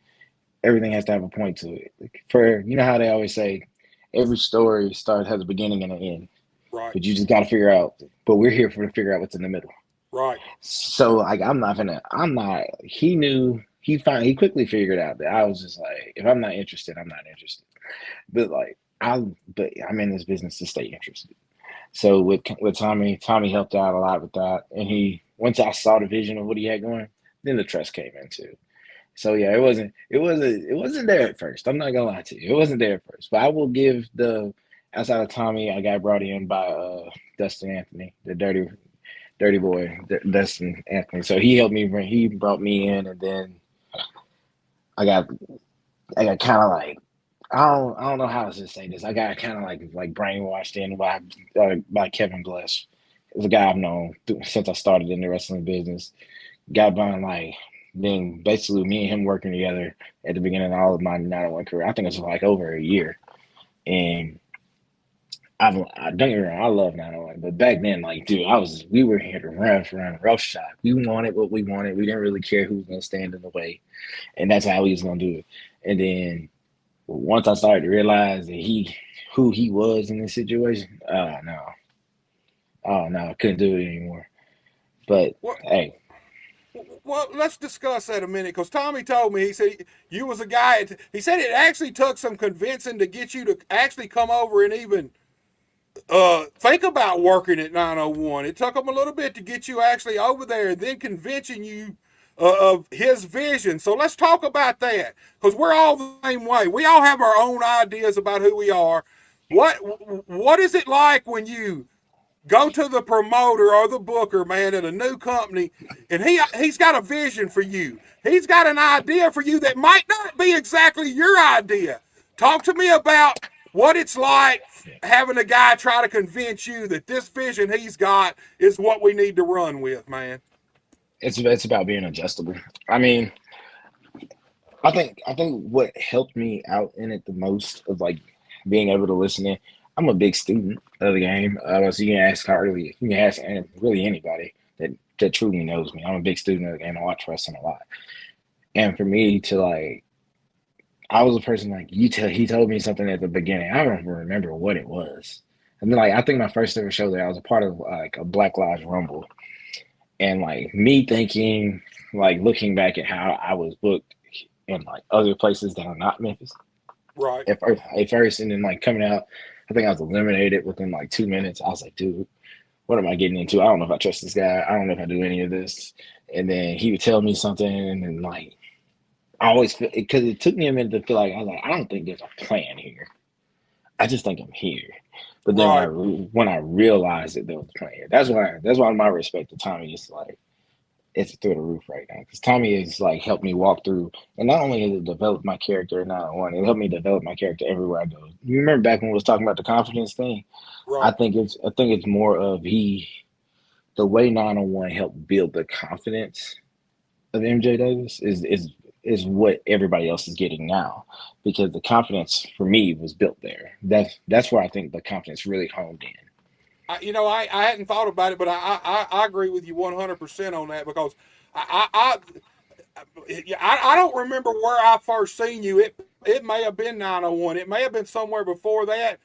Everything has to have a point to it. For you know how they always say, every story has a beginning and an end. Right. But you just got to figure out. But we're here to figure out what's in the middle. Right. So like I'm not. He quickly figured out that I was just like, if I'm not interested, I'm not interested. But like I'm in this business to stay interested. So with Tommy helped out a lot with that, and once I saw the vision of what he had going, then the trust came in too. So yeah, it wasn't there at first. I'm not gonna lie to you, it wasn't there at first. But I will give outside of Tommy, I got brought in by Dustin Anthony, the dirty boy, Dustin Anthony. So he helped me he brought me in, and then I got kind of like I don't know how to say this. I got kind of like brainwashed in by Kevin Bless. It's a guy I've known since I started in the wrestling business. Got by like then basically me and him working together at the beginning of all of my 901 career. I think it was like over a year, and I don't get me wrong, I love 901, but back then, like, dude, we were here to run roughshod. We wanted what we wanted. We didn't really care who was gonna stand in the way, and that's how we was gonna do it. And then once I started to realize that who he was in this situation, oh no, I couldn't do it anymore. But hey. Well, let's discuss that a minute, because Tommy told me, he said you was a guy, he said it actually took some convincing to get you to actually come over and even think about working at 901. It took them a little bit to get you actually over there, and then convincing you of his vision. So let's talk about that, because we're all the same way. We all have our own ideas about who we are. What is it like when you go to the promoter or the booker, man, at a new company, and he's got a vision for you. He's got an idea for you that might not be exactly your idea. Talk to me about what it's like having a guy try to convince you that this vision he's got is what we need to run with, man. It's about being adjustable. I mean, I think what helped me out in it the most of like being able to listen in. I'm a big student of the game. So you can ask Harley, you can ask really anybody that truly knows me. I'm a big student of the game. I watch wrestling a lot, and for me to like, I was a person like he told me something at the beginning. I don't even remember what it was. And then like I think my first ever show there, I was a part of like a Black Lives Rumble, and like me thinking, like looking back at how I was booked in like other places that are not Memphis Right. at first, and then like coming out, I think I was eliminated within like 2 minutes. I was like, dude, what am I getting into? I don't know if I trust this guy. I don't know if I do any of this. And then he would tell me something, and like I always feel because it took me a minute to feel like I was like, I don't think there's a plan here. I just think I'm here. But then Right. when I realized that there was a plan here, that's why my respect to Tommy is like it's through the roof right now, because Tommy has like helped me walk through, and not only has it developed my character in 901, it helped me develop my character everywhere I go. You remember back when we was talking about the confidence thing? I Right. think it's more of the way 901 helped build the confidence of MJ Davis is what everybody else is getting now, because the confidence for me was built there. That's where I think the confidence really honed in. I hadn't thought about it, but I agree with you 100% on that, because I, I don't remember where I first seen you. It may have been 901. It may have been somewhere before that,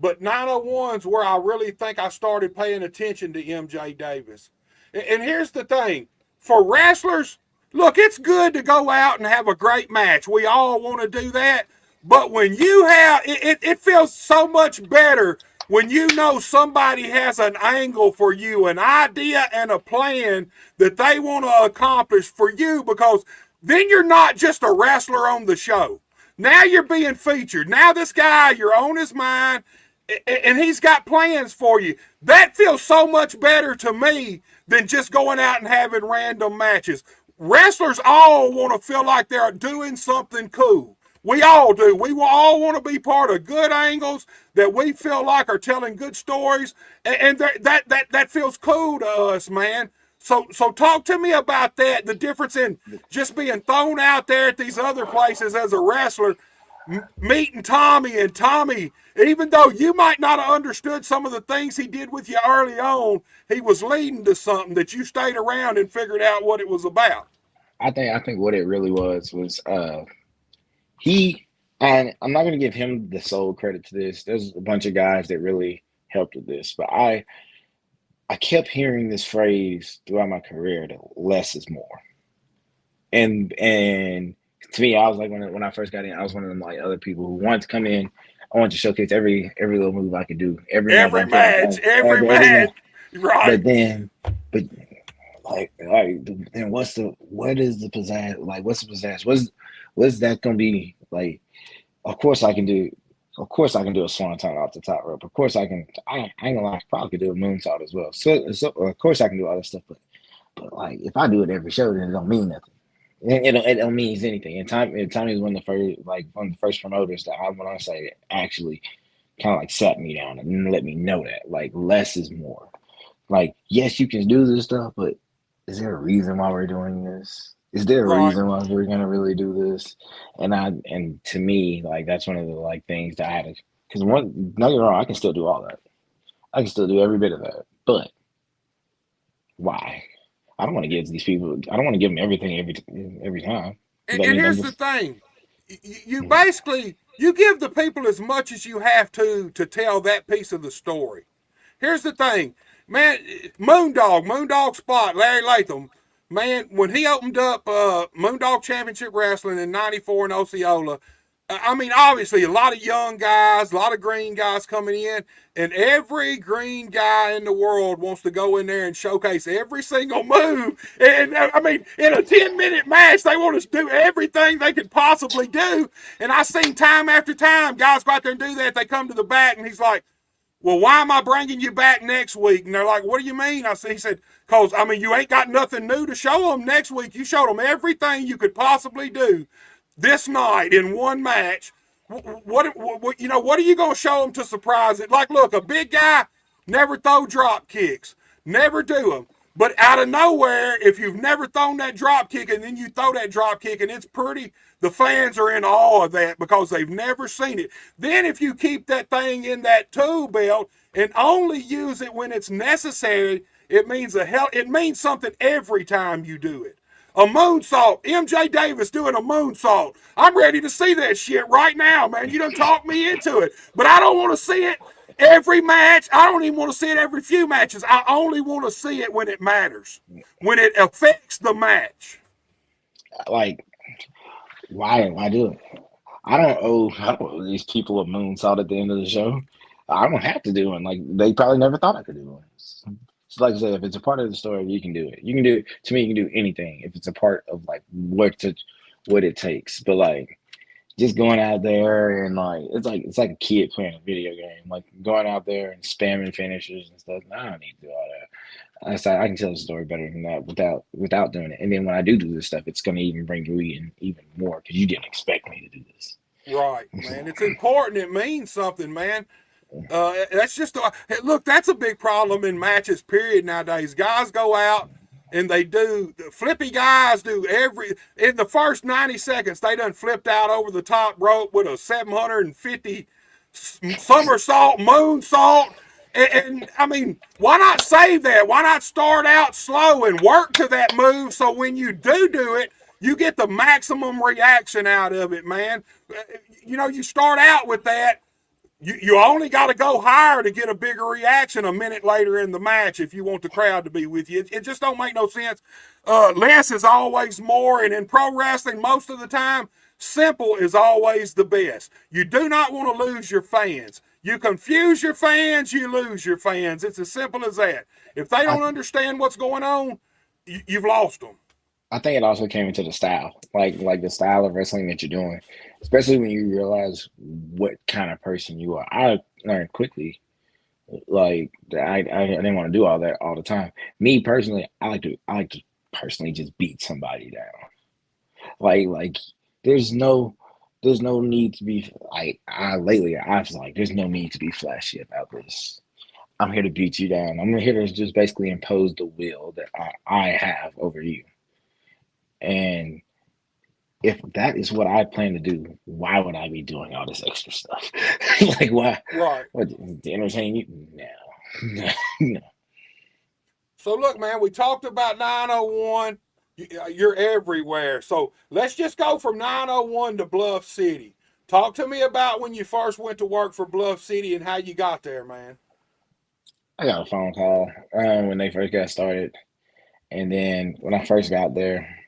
but 901's where I really think I started paying attention to MJ Davis. And here's the thing, for wrestlers, look, it's good to go out and have a great match. We all want to do that, but when you have it feels so much better when you know somebody has an angle for you, an idea and a plan that they want to accomplish for you, because then you're not just a wrestler on the show. Now you're being featured. Now this guy, you're on his mind, and he's got plans for you. That feels so much better to me than just going out and having random matches. Wrestlers all want to feel like they're doing something cool. We all do. We all want to be part of good angles that we feel like are telling good stories, and that feels cool to us, man. So talk to me about that. The difference in just being thrown out there at these other places as a wrestler, meeting Tommy, and Tommy, even though you might not have understood some of the things he did with you early on, he was leading to something that you stayed around and figured out what it was about. I think what it really was he, and I'm not going to give him the sole credit to this. There's a bunch of guys that really helped with this, but I kept hearing this phrase throughout my career that less is more. And to me, I was like when I first got in, I was one of them like other people who wanted to come in. I wanted to showcase every little move I could do, every match I could, Every every match, match. right? But then, but like then what is the pizzazz? Like what's the pizzazz? What's that gonna be like? Of course I can do. Of course I can do a swanton off the top rope. Of course I can. I ain't gonna lie, I probably could do a moonsault as well. So of course I can do other stuff, but like if I do it every show, then it don't mean nothing. It don't mean anything. And Tommy was one of the first promoters that I want to say actually kind of like sat me down and let me know that like less is more. Like yes, you can do this stuff, but is there a reason why we're doing this? Is there a Right. reason why we're gonna really do this? And to me, like that's one of the like things that I had to, because one, don't get me wrong, I can still do all that. I can still do every bit of that, but why? I don't want to give these people. I don't want to give them everything every time. That And means I'm here's the just. thing, you basically you give the people as much as you have to tell that piece of the story. Here's the thing, man. Moondog Spot, Larry Latham, man. When he opened up Moondog Championship Wrestling in '94 in Osceola, I mean, obviously, a lot of young guys, a lot of green guys coming in, and every green guy in the world wants to go in there and showcase every single move. And I mean, in a 10-minute match, they want to do everything they could possibly do. And I've seen time after time, guys go out there and do that. They come to the back, and he's like, well, why am I bringing you back next week? And they're like, what do you mean? He said, because, I mean, you ain't got nothing new to show them next week. You showed them everything you could possibly do this night in one match. What are you going to show them to surprise it? Like, look, a big guy never throw drop kicks, never do them. But out of nowhere, if you've never thrown that drop kick and then you throw that drop kick and it's pretty, the fans are in awe of that because they've never seen it. Then if you keep that thing in that tool belt and only use it when it's necessary, it means something every time you do it. A moonsault. MJ Davis doing a moonsault. I'm ready to see that shit right now, man. You done talked me into it. But I don't want to see it every match. I don't even want to see it every few matches. I only want to see it when it matters, when it affects the match. Like, why do it? I don't owe these people a moonsault at the end of the show. I don't have to do one. Like, they probably never thought I could do one. So like I said, if it's a part of the story, you can do it. You can do it. To me, you can do anything if it's a part of like what it takes. But like, just going out there and like it's like a kid playing a video game, like going out there and spamming finishers and stuff. I don't need to do all that. I can tell the story better than that without doing it. And then when I do this stuff, it's going to even bring you in even more because you didn't expect me to do this. Right, man. It's important. It means something, man. That's just look. That's a big problem in matches. Period. Nowadays, guys go out and they do flippy guys do in the first 90 seconds. They done flipped out over the top rope with a 750 somersault, moonsault. And I mean, why not save that? Why not start out slow and work to that move so when you do it, you get the maximum reaction out of it, man. You start out with that. You only got to go higher to get a bigger reaction a minute later in the match if you want the crowd to be with you. It just don't make no sense. Less is always more, and in pro wrestling, most of the time, simple is always the best. You do not want to lose your fans. You confuse your fans, you lose your fans. It's as simple as that. If they don't understand what's going on, you've lost them. I think it also came into the style, like the style of wrestling that you're doing, especially when you realize what kind of person you are. I learned quickly, like I didn't want to do all that all the time. Me personally, I like to personally just beat somebody down. Like there's no need to be lately I was like there's no need to be flashy about this. I'm here to beat you down. I'm here to just basically impose the will that I have over you. And if that is what I plan to do, why would I be doing all this extra stuff? Like, why? Right. What, to entertain you? No. So, look, man, we talked about 901. You're everywhere. So, let's just go from 901 to Bluff City. Talk to me about when you first went to work for Bluff City and how you got there, man. I got a phone call when they first got started. And then when I first got there,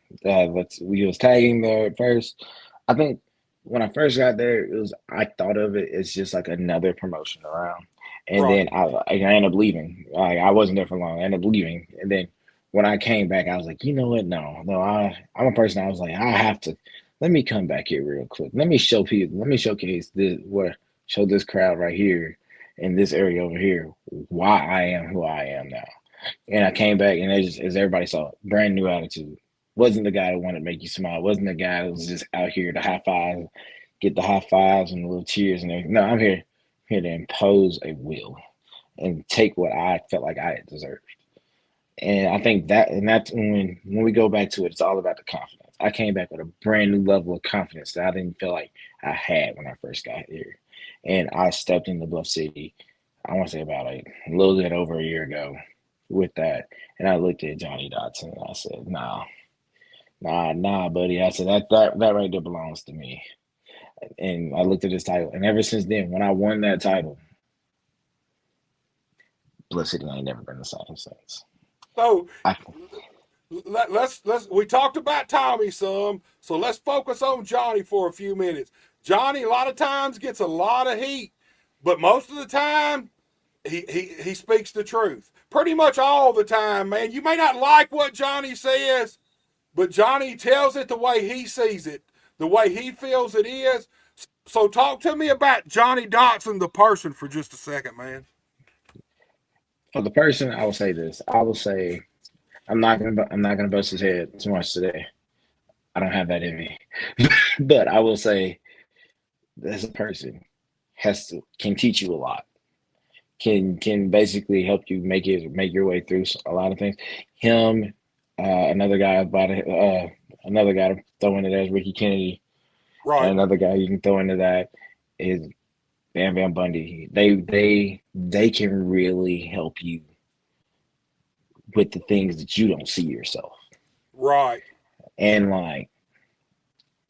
we was tagging there at first. I think when I first got there, I thought of it as just like another promotion around. And Right. then I ended up leaving. I wasn't there for long. I ended up leaving. And then when I came back, I was like, you know what? No, I'm a person. I was like, I have to. Let me come back here real quick. Let me show people. Let me showcase show this crowd right here in this area over here why I am who I am now. And I came back, and as everybody saw, brand new attitude. Wasn't the guy that wanted to make you smile. Wasn't the guy that was just out here to high five, get the high fives and the little cheers and everything. No, I'm here to impose a will and take what I felt like I had deserved. And I think that's when we go back to it, it's all about the confidence. I came back with a brand new level of confidence that I didn't feel like I had when I first got here. And I stepped into Bluff City, I want to say about a little bit over a year ago with that. And I looked at Johnny Dotson and I said, nah, buddy. I said, that right there belongs to me. And I looked at this title. And ever since then, when I won that title, Bluff City ain't never been the same since. So let's we talked about Tommy some, so let's focus on Johnny for a few minutes. Johnny a lot of times gets a lot of heat, but most of the time he speaks the truth. Pretty much all the time, man. You may not like what Johnny says, but Johnny tells it the way he sees it, the way he feels it is. So talk to me about Johnny Dotson, the person, for just a second, man. For the person, I will say this. I will say I'm not gonna bust his head too much today. I don't have that in me. But I will say, as a person, can teach you a lot. Can basically help you make your way through a lot of things. Him, another guy another guy to throw into there is Ricky Kennedy, and Right. another guy you can throw into that is Bam Bam Bundy. They can really help you with the things that you don't see yourself. Right. And like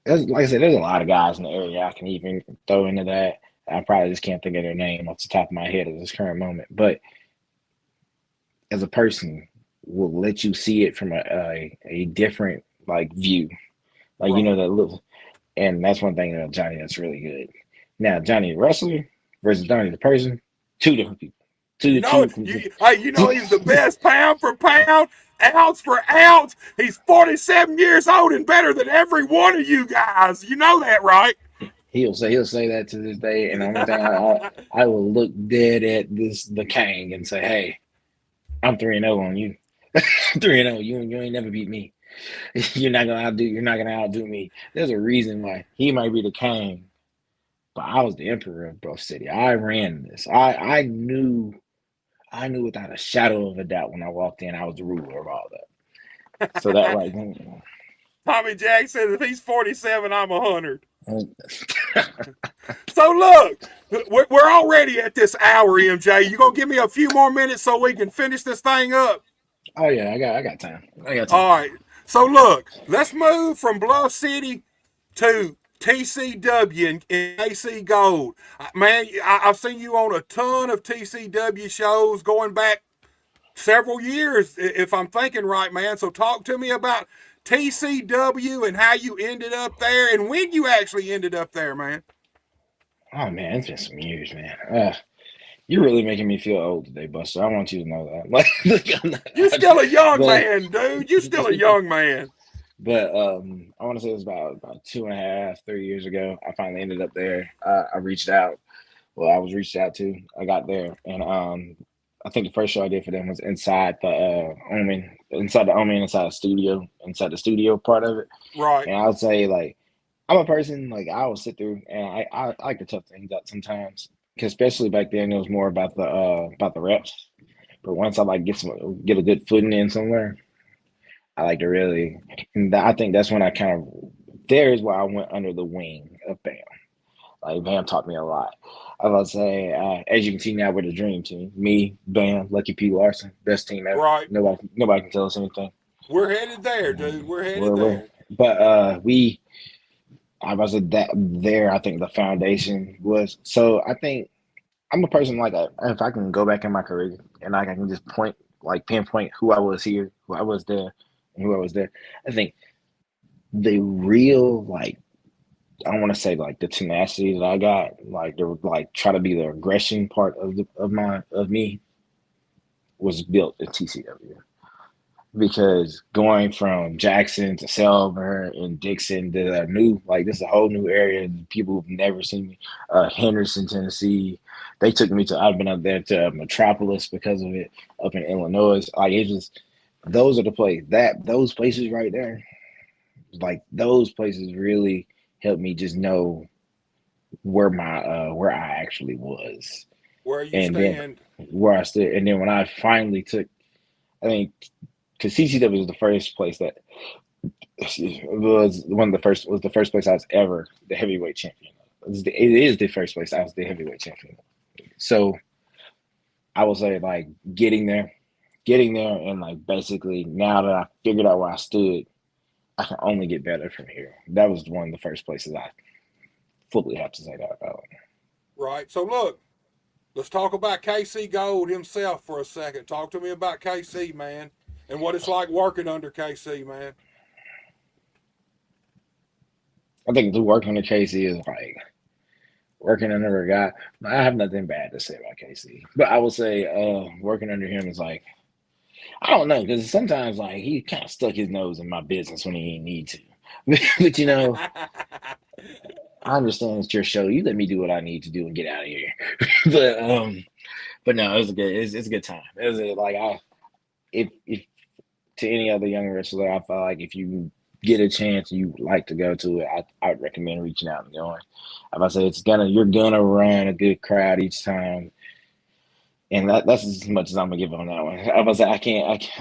I said, there's a lot of guys in the area I can even throw into that. I probably just can't think of their name off the top of my head at this current moment. But as a person, will let you see it from a different view. Like, you know, Right. that little, and that's one thing about Johnny that's really good. Now, Johnny the wrestler versus Johnny the person, two different people. You know, you know he's the Two, best pound for pound, ounce for ounce. He's 47 years old and better than every one of you guys. You know that, right? he'll say that to this day, and the only thing I will look dead at the Kang and say, "Hey, I'm 3-0 on you. 3-0. You ain't never beat me. You're not gonna outdo me." There's a reason why he might be the Kang, but I was the emperor of Bro City. I ran this. I knew without a shadow of a doubt when I walked in, I was the ruler of all that. So that right then. Tommy Jack says if he's 47, I'm 100. So look, we're already at this hour, MJ. You gonna give me a few more minutes so we can finish this thing up? Oh yeah, I got time. I got time. All right. So look, let's move from Bluff City to TCW and AC Gold. Man, I've seen you on a ton of TCW shows going back several years, if I'm thinking right, man. So talk to me about TCW and how you ended up there and when you actually ended up there, man. Oh man, it's been some years, man. You're really making me feel old today, Buster. I want you to know that. I'm You still a young but man, dude. You still a young man. but I want to say it was about 2.5, 3 years ago. I finally ended up there. I reached out. Well, I was reached out to. I got there, and I think the first show I did for them was inside the Omen, inside the studio part of it. Right. And I would say I'm a person I will sit through and I like to tough things out sometimes. 'Cause especially back then it was more about the reps. But once I get a good footing in somewhere, I like to really, and I think that's when I kind of, there is where I went under the wing of Bam. Like Bam taught me a lot. I was say, as you can see now, we're the dream team. Me, Bam, Lucky P. Larson, best team ever. Right. Nobody can tell us anything. We're headed there, dude. We're headed We're there. but I was at that there. I think the foundation was. So I think I'm a person if I can go back in my career and I can just pinpoint who I was here, who I was there, and who I was there. I think the real I don't want to say the tenacity that I got, the try to be the aggression part of me was built in TCW. Because going from Jackson to Selmer and Dixon to a new this is a whole new area and people who've never seen me. Henderson, Tennessee, they took me to. I've been up there to Metropolis because of it. Up in Illinois, it just those are the those places right there. Those places really helped me just know where where I actually was, Where you and then stand. where I stood, and then when I finally took, I think. Because CCW was the first place that was the first place I was ever the heavyweight champion. It is the first place I was the heavyweight champion. So I will say getting there and basically now that I figured out where I stood, I can only get better from here. That was one of the first places I fully have to say that about. Right. So look, let's talk about KC Gold himself for a second. Talk to me about KC, man. And what it's like working under KC, man. I think the work under Casey is like working under a guy. I have nothing bad to say about Casey, but I would say working under him is like I don't know because sometimes like he kind of stuck his nose in my business when he didn't need to. But you know, I understand it's your show. You let me do what I need to do and get out of here. But no, it was a good. It's a good time. It was like if to any other young wrestler, I feel like if you get a chance, you like to go to it. I'd recommend reaching out and going. If I say you're gonna run a good crowd each time, and that's as much as I'm gonna give on that one. I was I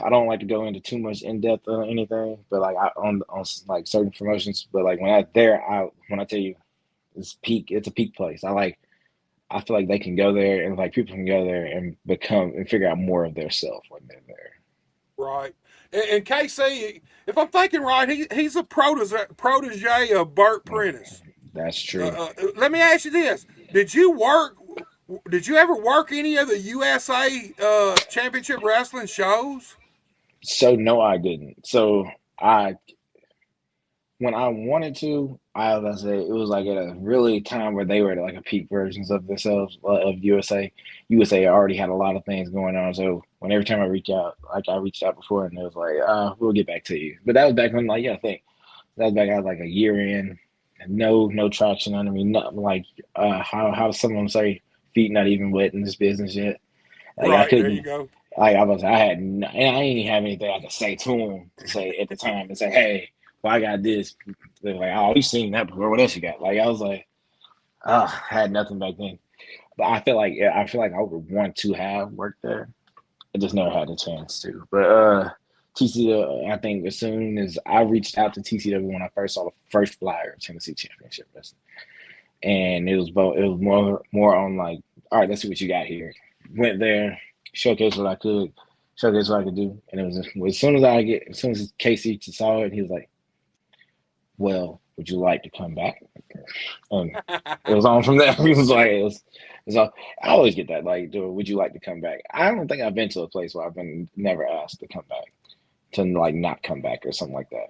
don't like to go into too much in depth on anything, but like on like certain promotions, but like when I tell you it's a peak place. I feel like they can go there and like people can go there and become and figure out more of their self when they're there. Right. And KC, if I'm thinking right, he's a protege of Burt Prentice. That's true. Let me ask you this: Did you ever work any of the USA Championship Wrestling shows? So no, I didn't. So I when I wanted to, I was say it was like at a really time where they were like a peak versions of themselves of USA. USA already had a lot of things going on. So when every time I reach out, like I reached out before, and it was like, we'll get back to you. But that was back when, like, yeah, I think that was back. I was like a year in, no traction under me. Nothing like how some of them say feet not even wet in this business yet. Like I Right, there couldn't. you go. Like and I didn't even have anything I could say to him to say at the time and say, hey, well, I got this. They're like, oh, we've seen that before. What else you got? Like I was like, I had nothing back then. But I feel like I would want to have worked there. I just never had the chance to. But TCW, I think as soon as I reached out to TCW when I first saw the first flyer of Tennessee Championship Wrestling, and it was more on like, all right, let's see what you got here. Went there, showcase what I could do, and it was as soon as Casey saw it, he was like, well, would you like to come back? And it was on from there. It was all, I always get that, like, would you like to come back? I don't think I've been to a place where I've been never asked to come back, to like not come back or something like that.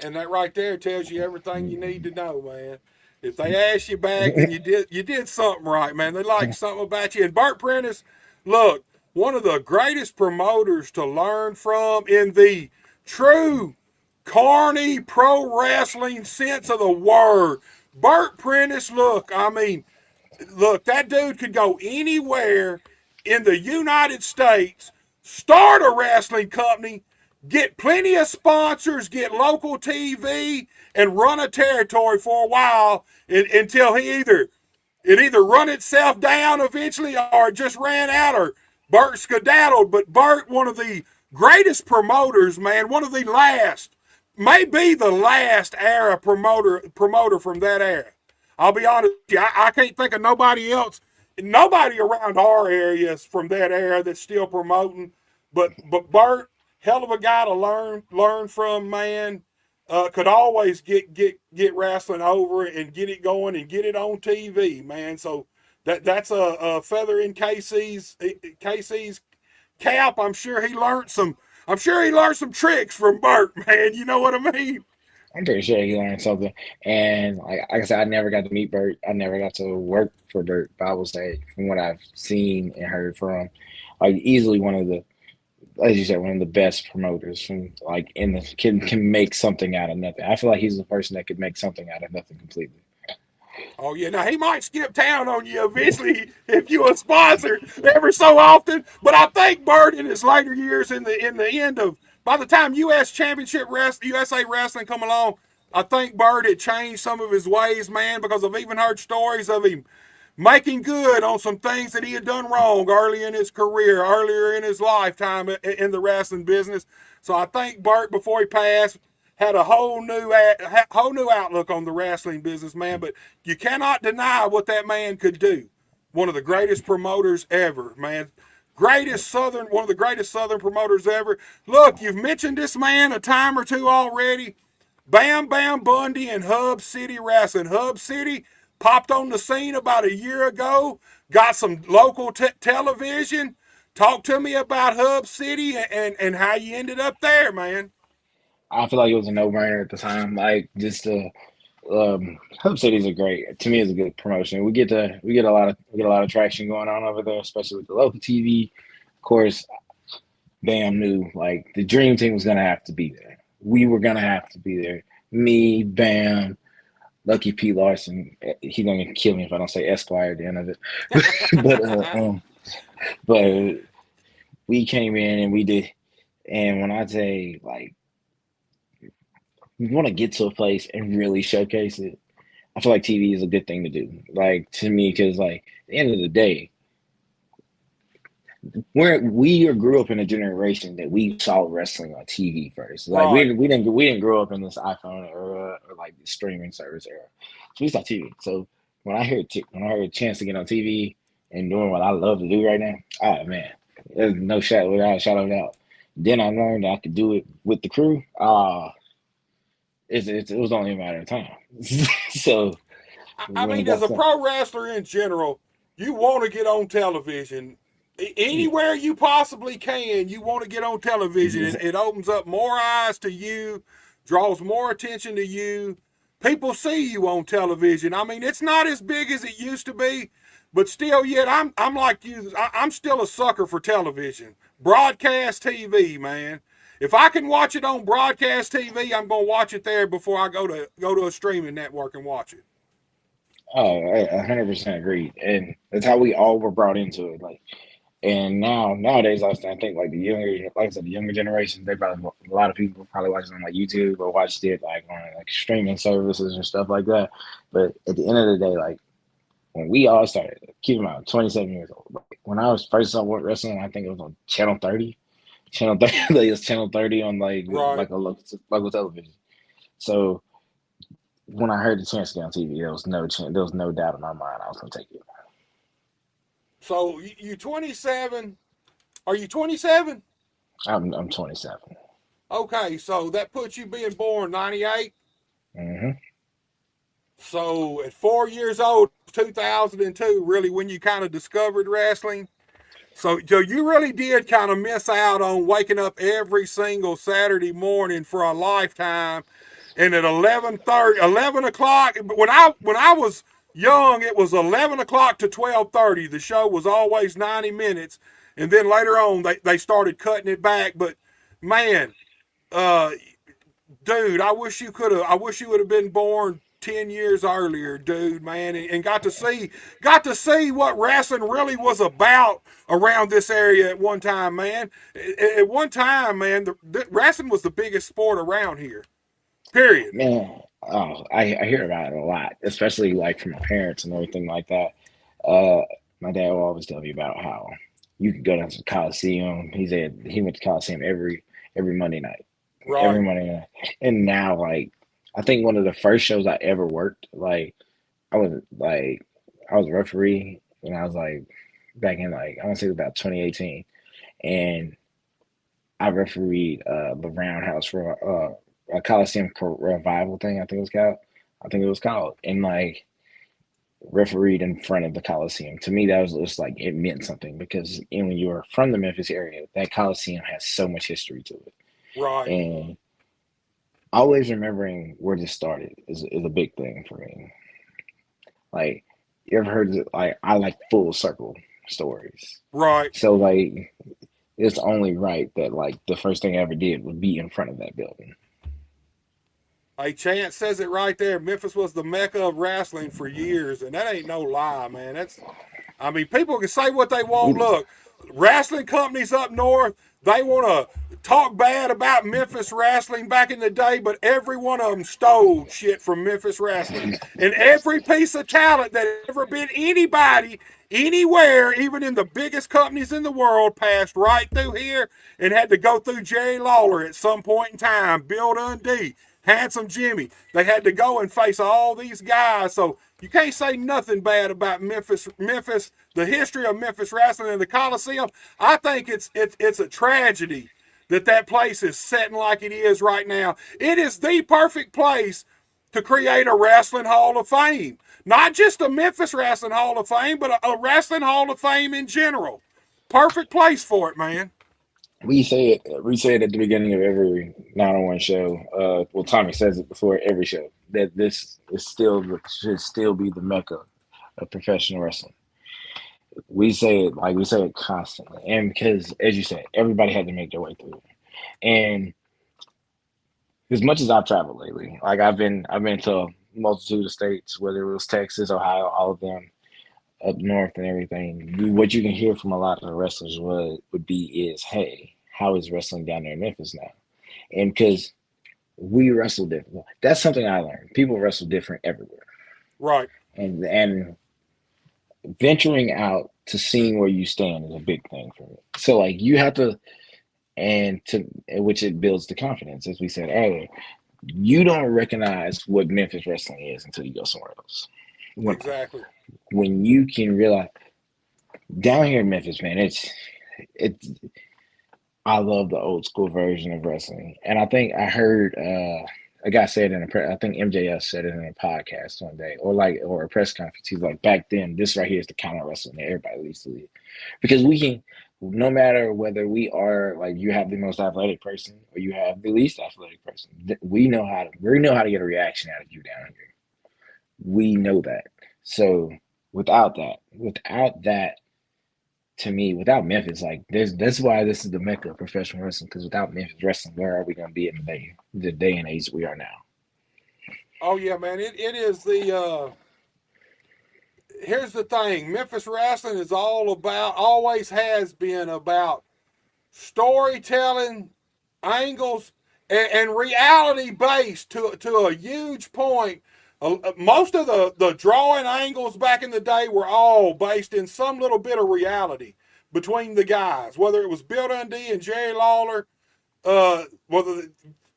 And that right there tells you everything you need to know, man. If they ask you back, then you did something right, man. They like something about you. And Burt Prentice, look, one of the greatest promoters to learn from in the true carny pro wrestling sense of the word. Burt Prentice, look, that dude could go anywhere in the United States, start a wrestling company, get plenty of sponsors, get local TV, and run a territory for a while until it either run itself down eventually or just ran out or Burt skedaddled. But Burt, one of the greatest promoters, man, one of the last, maybe the last era promoter from that era. I'll be honest with you, I can't think of nobody around our areas from that era that's still promoting. But Burt, hell of a guy to learn from, man. Could always get wrestling over and get it going and get it on TV, man. So that's a feather in Casey's cap. I'm sure he learned some tricks from Burt, man. You know what I mean? I'm pretty sure he learned something. And like I said, I never got to meet Burt. I never got to work for Burt. But I will say, from what I've seen and heard from, like easily one of the, as you said, one of the best promoters from like in the can make something out of nothing. I feel like he's the person that could make something out of nothing completely. Oh yeah, now he might skip town on you eventually if you a sponsor ever so often. But I think Burt in his later years in the end of by the time USA Wrestling come along, I think Burt had changed some of his ways, man, because I've even heard stories of him making good on some things that he had done wrong early in his career, earlier in his lifetime in the wrestling business. So I think Burt, before he passed, had a whole new outlook on the wrestling business, man. But you cannot deny what that man could do. One of the greatest promoters ever, man. One of the greatest Southern promoters ever. Look, you've mentioned this man a time or two already. Bam Bam Bundy and Hub City Wrestling. Hub City popped on the scene about a year ago. Got some local television. Talk to me about Hub City and how you ended up there, man. I feel like it was a no-brainer at the time. Like just Hub Cities are great. To me, it's a good promotion. We get a lot of traction going on over there, especially with the local TV. Of course, Bam knew like the dream team was gonna have to be there. We were gonna have to be there. Me, Bam, Lucky P. Larson. He's gonna kill me if I don't say Esquire at the end of it. But we came in and we did. And when I say like we want to get to a place and really showcase it, I feel like TV is a good thing to do. Like to me, because like at the end of the day, we grew up in a generation that we saw wrestling on TV first. Like Right. we didn't grow up in this iPhone era or like the streaming service era. So we saw TV. So when I heard a chance to get on TV and doing what I love to do right now, oh man, there's no shadow without a shadow of a doubt. Then I learned I could do it with the crew. It was only a matter of time. So I when it mean, as got a to pro wrestler in general, you want to get on television. Anywhere you possibly can, you want to get on television. It opens up more eyes to you, draws more attention to you. People see you on television. I mean, it's not as big as it used to be, but still, yet I'm like you. I'm still a sucker for television, broadcast TV, man. If I can watch it on broadcast TV, I'm gonna watch it there before I go to a streaming network and watch it. Oh, I 100% agree, and that's how we all were brought into it. Like, and nowadays, I think like like I said, the younger generation, they probably a lot of people probably watch it on like YouTube or watched it like on like streaming services and stuff like that. But at the end of the day, like when we all started, keep in mind, 27 years old. Like, when I was first saw what wrestling, I think it was on Channel 30. Channel 30, like it's Channel 30 on Right. like a local television. So when I heard the chance to get on TV, there was no doubt in my mind I was gonna take it. So you 27? Are you 27? I'm 27. Okay, so that puts you being born 98. Hmm. So at 4 years old, 2002, really when you kind of discovered wrestling. So you really did kind of miss out on waking up every single Saturday morning for a lifetime. And at 11:30, 11 o'clock, when I was young, it was 11 o'clock to 12:30. The show was always 90 minutes. And then later on, they started cutting it back. But man, uh, dude, I wish you would have been born 10 years earlier, dude, man, and got to see what wrestling really was about around this area at one time, man. At one time, man, the wrestling was the biggest sport around here. Period. Man, oh, I hear about it a lot, especially like from my parents and everything like that. Uh, my dad will always tell me about how you could go down to the Coliseum. He said he went to Coliseum every Monday night, every Right. Monday night. And now, like, I think one of the first shows I ever worked, like I was a referee when I was like back in like I want to say about 2018, and I refereed the Roundhouse for a Coliseum revival thing. I think it was called. And like refereed in front of the Coliseum. To me, that was just like it meant something because when you were from the Memphis area, that Coliseum has so much history to it, Right. and always remembering where this started is a big thing for me. Like you ever heard of, like I like full circle stories. Right. So like it's only right that like the first thing I ever did was be in front of that building. Hey, Chance says it right there. Memphis was the mecca of wrestling for years, and that ain't no lie, man. I mean, people can say what they want. We Look, wrestling companies up north, they want to talk bad about Memphis wrestling back in the day, but every one of them stole shit from Memphis wrestling. And every piece of talent that ever been anybody, anywhere, even in the biggest companies in the world, passed right through here and had to go through Jerry Lawler at some point in time, Bill Dundee, Handsome Jimmy. They had to go and face all these guys. So you can't say nothing bad about Memphis, the history of Memphis wrestling and the Coliseum. I think it's a tragedy that place is setting like it is right now. It is the perfect place to create a wrestling hall of fame. Not just a Memphis Wrestling Hall of Fame, but a wrestling hall of fame in general. Perfect place for it, man. We say it at the beginning of every 901 show. Well, Tommy says it before every show that this is should still be the mecca of professional wrestling. We say it constantly, and because as you said, everybody had to make their way through it. And as much as I've traveled lately, like I've been to a multitude of states, whether it was Texas, Ohio, all of them up north and everything. What you can hear from a lot of the wrestlers would be is, hey, how is wrestling down there in Memphis now? And because we wrestle different, that's something I learned. People wrestle different everywhere, Right. and venturing out to seeing where you stand is a big thing for me. So like you have to, and to which it builds the confidence, as we said earlier. You don't recognize what Memphis wrestling is until you go somewhere else. Exactly. When you can realize down here in Memphis, man, it's I love the old school version of wrestling, and I think I heard a guy said I think MJF said it in a podcast one day, or a press conference. He's like, back then, this right here is the kind of wrestling that everybody needs to leave, because we can, no matter whether we are like you have the most athletic person or you have the least athletic person, we know how to get a reaction out of you down here. We know that. So without that, to me, without Memphis, like that's why this is the mecca of professional wrestling. Because without Memphis wrestling, where are we going to be in the day and age we are now? Oh yeah, man. It is the. Here's the thing. Memphis wrestling is always has been about storytelling, angles, and reality based to a huge point. Most of the drawing angles back in the day were all based in some little bit of reality between the guys, whether it was Bill Dundee and Jerry Lawler, whether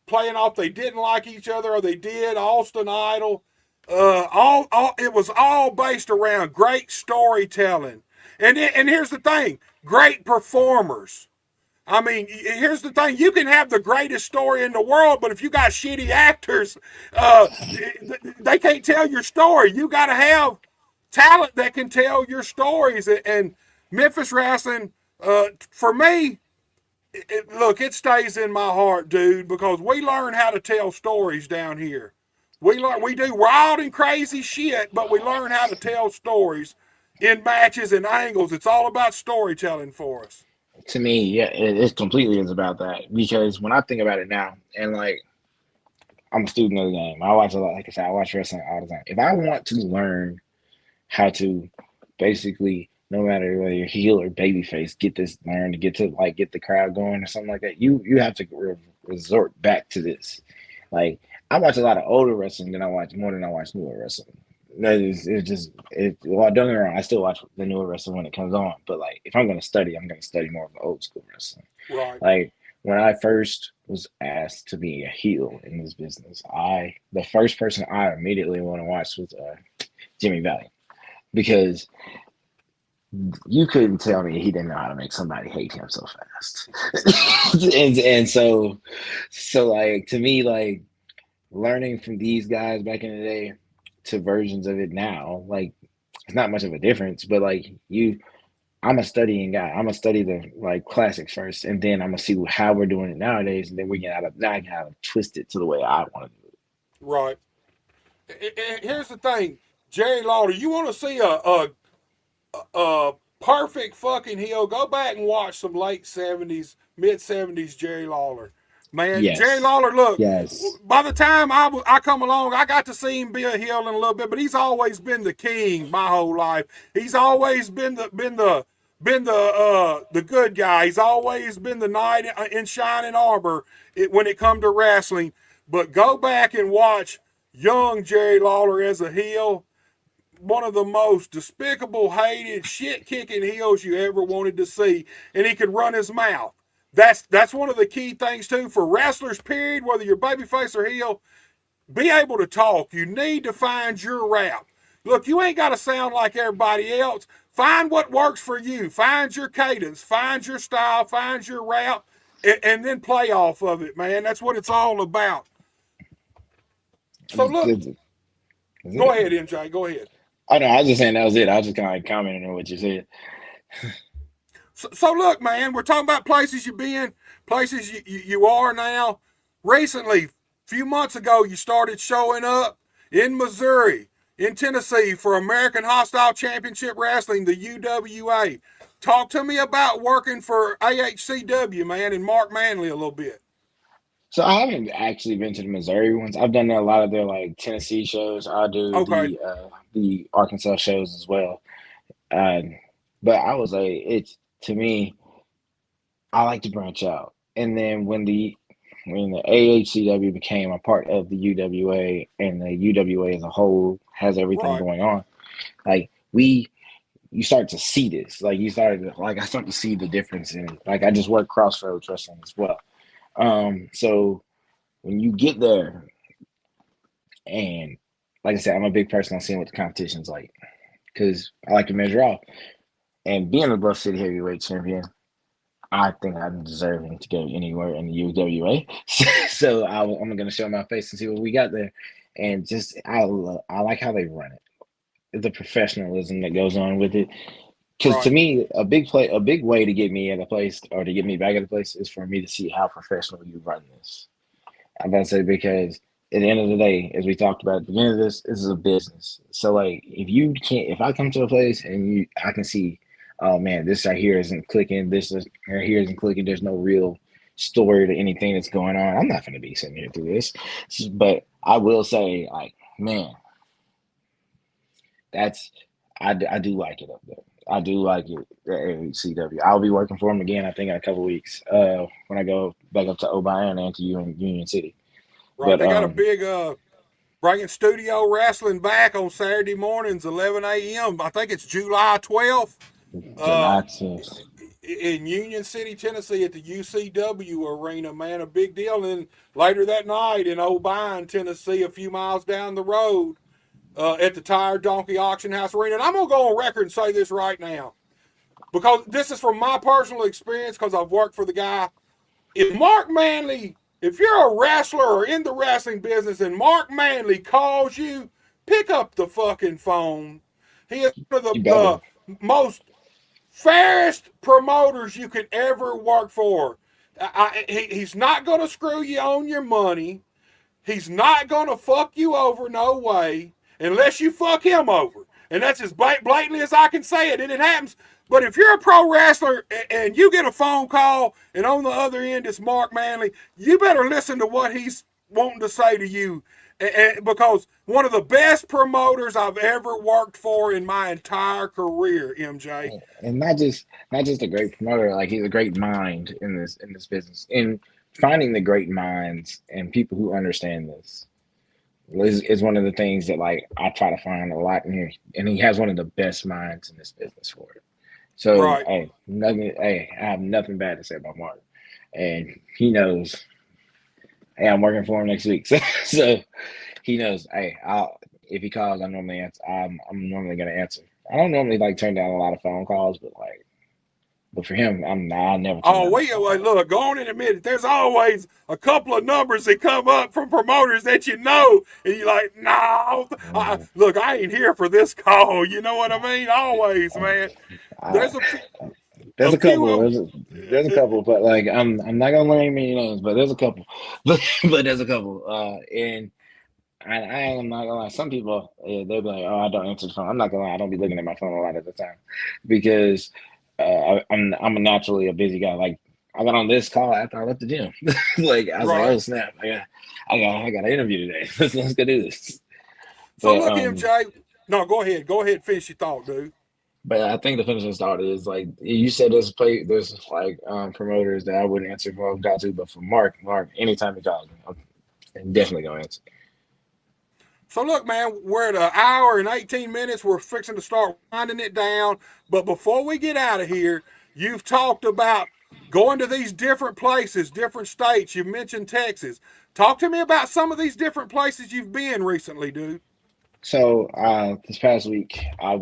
playing off they didn't like each other or they did, Austin Idol. It was all based around great storytelling, and here's the thing: great performers. I mean, here's the thing: you can have the greatest story in the world, but if you got shitty actors, they can't tell your story. You got to have talent that can tell your stories. And Memphis wrestling, for me, look, it stays in my heart, dude, because we learn how to tell stories down here. We do wild and crazy shit, but we learn how to tell stories in matches and angles. It's all about storytelling for us. To me, yeah, it completely is about that. Because when I think about it now, and like I'm a student of the game, I watch a lot. Like I said, I watch wrestling all the time. If I want to learn how to basically, no matter whether you're heel or babyface, learn to get the crowd going or something like that, you have to resort back to this. Like I watch a lot of older wrestling than I watch newer wrestling. Well, don't get me wrong, I still watch the newer wrestling when it comes on, but like if I'm I'm gonna study more of the old school wrestling. Right. Like when I first was asked to be a heel in this business, the first person I immediately want to watch was Jimmy Valiant, because you couldn't tell me he didn't know how to make somebody hate him so fast. and so like to me, like learning from these guys back in the day to versions of it now, like it's not much of a difference, but like I'm a studying guy. I'm gonna study the like classics first, and then I'm gonna see how we're doing it nowadays, and then I can how to twist it to the way I want to do it. Right. And here's the thing, Jerry Lawler, you want to see a perfect fucking heel, go back and watch some late 70s, mid 70s Jerry Lawler. Man, Jerry Yes, Lawler, look, yes, by the time I come along, I got to see him be a heel in a little bit, but he's always been the king my whole life. He's always been the good guy. He's always been the knight in shining armor when it come to wrestling. But go back and watch young Jerry Lawler as a heel, one of the most despicable, hated, shit-kicking heels you ever wanted to see, and he could run his mouth. That's one of the key things too for wrestlers. Period. Whether you're babyface or heel, be able to talk. You need to find your route. Look, you ain't got to sound like everybody else. Find what works for you. Find your cadence. Find your style. Find your route, and then play off of it, man. That's what it's all about. So look, go ahead, MJ. Go ahead. Oh no, I was just saying that was it. I was just kind of like commenting on what you said. So look, man, we're talking about places you've been, places you are now. Recently, a few months ago, you started showing up in Missouri, in Tennessee for American Hostile Championship Wrestling, the UWA. Talk to me about working for AHCW, man, and Mark Manley a little bit. So I haven't actually been to the Missouri ones. I've done a lot of their like Tennessee shows. I do Okay, the Arkansas shows as well. Uh, but I was like, it's to me, I like to branch out. And then when the AHCW became a part of the UWA and the UWA as a whole has everything right, going on, like we you start to see this. Like you started to, like I start to see the difference in like I just work crossroads wrestling as well. So when you get there and like I said, I'm a big person on seeing what the competition's like because I like to measure off. And being a Bluff City heavyweight champion, I think I'm deserving to go anywhere in the UWA. So I'm going to show my face and see what we got there. And just I like how they run it, the professionalism that goes on with it. Because to right. me, a big way to get me at a place or to get me back at a place is for me to see how professional you run this. I'm about to say because at the end of the day, as we talked about at the beginning of this is a business. So like if I come to a place and I can see, oh man, this right here isn't clicking, right here isn't clicking, there's no real story to anything that's going on. I'm not gonna be sitting here through this. But I will say, like, man, that's I do like it up there. I do like it at CW. I'll be working for them again, I think, in a couple of weeks. When I go back up to Obion and to Union City. Right. But They got a big bringing studio wrestling back on Saturday mornings, 11 a.m. I think it's July 12th. Uh, July 10th. in Union City, Tennessee, at the UCW Arena, man, a big deal. And later that night in Obion, Tennessee, a few miles down the road, at the Tired Donkey Auction House Arena. And I'm going to go on record and say this right now because this is from my personal experience because I've worked for the guy. If Mark Manley, if you're a wrestler or in the wrestling business and Mark Manley calls you, pick up the fucking phone. He is one of You the better. most fairest promoters you could ever work for. He's not going to screw you on your money. He's not going to fuck you over, no way, unless you fuck him over. And that's as blatantly as I can say it, and it happens. But if you're a pro wrestler and you get a phone call, and on the other end it's Mark Manley, you better listen to what he's wanting to say to you. Because one of the best promoters I've ever worked for in my entire career, MJ. And not just a great promoter, like he's a great mind in this business. And finding the great minds and people who understand this is one of the things that like I try to find a lot in here. And he has one of the best minds in this business for it. So Right. I have nothing bad to say about Mark. And he knows, hey, I'm working for him next week. So he knows, hey, if he calls, I normally answer. I'm normally gonna answer. I don't normally like turn down a lot of phone calls, but for him, I never turn Oh, down a phone call. look, go on and admit it. There's always a couple of numbers that come up from promoters that you know, and you're like, no, Mm, look, I ain't here for this call. You know what I mean? Always, man. I, There's there's a a few couple. of There's a couple, but like I'm not gonna name any names, but there's a couple. But there's a couple. And I am not gonna lie. Some people they'll be like, "Oh, I don't answer the phone." I'm not gonna lie. I don't be looking at my phone a lot at the time because I'm naturally a busy guy. Like I got on this call after I left the gym. Like I was like, right. "Oh snap! I got an interview today. Let's go do this." So But look, MJ. No, go ahead. Go ahead. Finish your thought, dude. but I think the finishing start is like you said. There's like promoters that I wouldn't answer if I got to, but for Mark, anytime he calls me, I'm definitely gonna answer. So look, man, we're at an hour and 18 minutes. We're fixing to start winding it down. But before we get out of here, you've talked about going to these different places, different states. You've mentioned Texas. Talk to me about some of these different places you've been recently, dude. So this past week I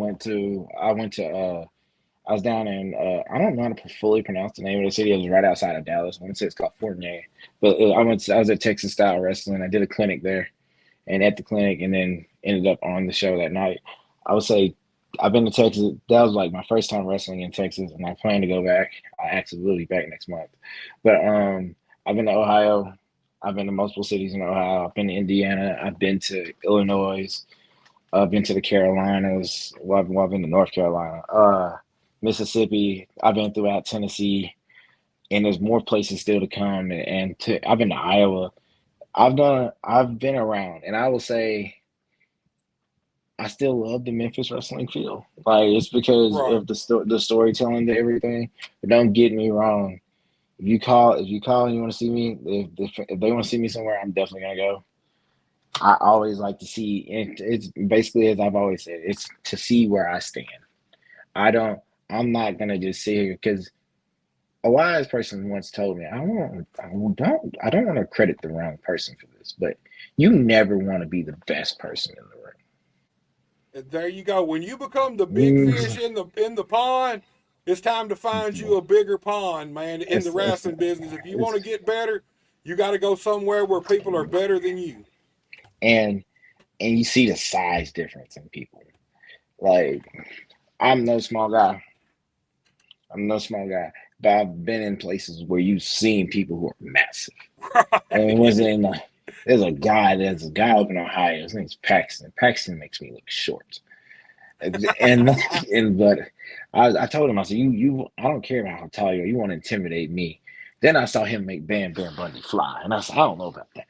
was down in I don't know how to fully pronounce the name of the city. It was right outside of Dallas. I want to say it's called Fort Nye. But I was at Texas Style Wrestling. I did a clinic there, and at the clinic, and then ended up on the show that night. I would say I've been to Texas. That was like my first time wrestling in Texas, and I plan to go back. I actually will be back next month. But I've been to Ohio. I've been to multiple cities in Ohio. I've been to Indiana. I've been to Illinois. I've been to the Carolinas. I've been to North Carolina, Mississippi. I've been throughout Tennessee, and there's more places still to come. I've been to Iowa. I've been around, and I will say I still love the Memphis wrestling feel. Like it's because Right. of the storytelling to everything. But don't get me wrong. If you call and you want to see me, if they want to see me somewhere, I'm definitely gonna go. I always like to see, and it's basically as I've always said, it's to see where I stand. I'm not gonna just sit here because a wise person once told me, I don't want to credit the wrong person for this, but you never want to be the best person in the room. And there you go. When you become the big fish in the pond, it's time to find you a bigger pond, man, in the It's wrestling business. If you want it's to get better, you got to go somewhere where people are better than you. and and you see the size difference in people. Like I'm no small guy. I'm no small guy, but I've been in places where you've seen people who are massive. And it wasn't in the, there's a guy up in Ohio. His name's Paxton. Paxton makes me look short. And but I told him, I said, I don't care about how tall you are. You want to intimidate me. Then I saw him make Bam Bam Bundy fly, and I said, I don't know about that.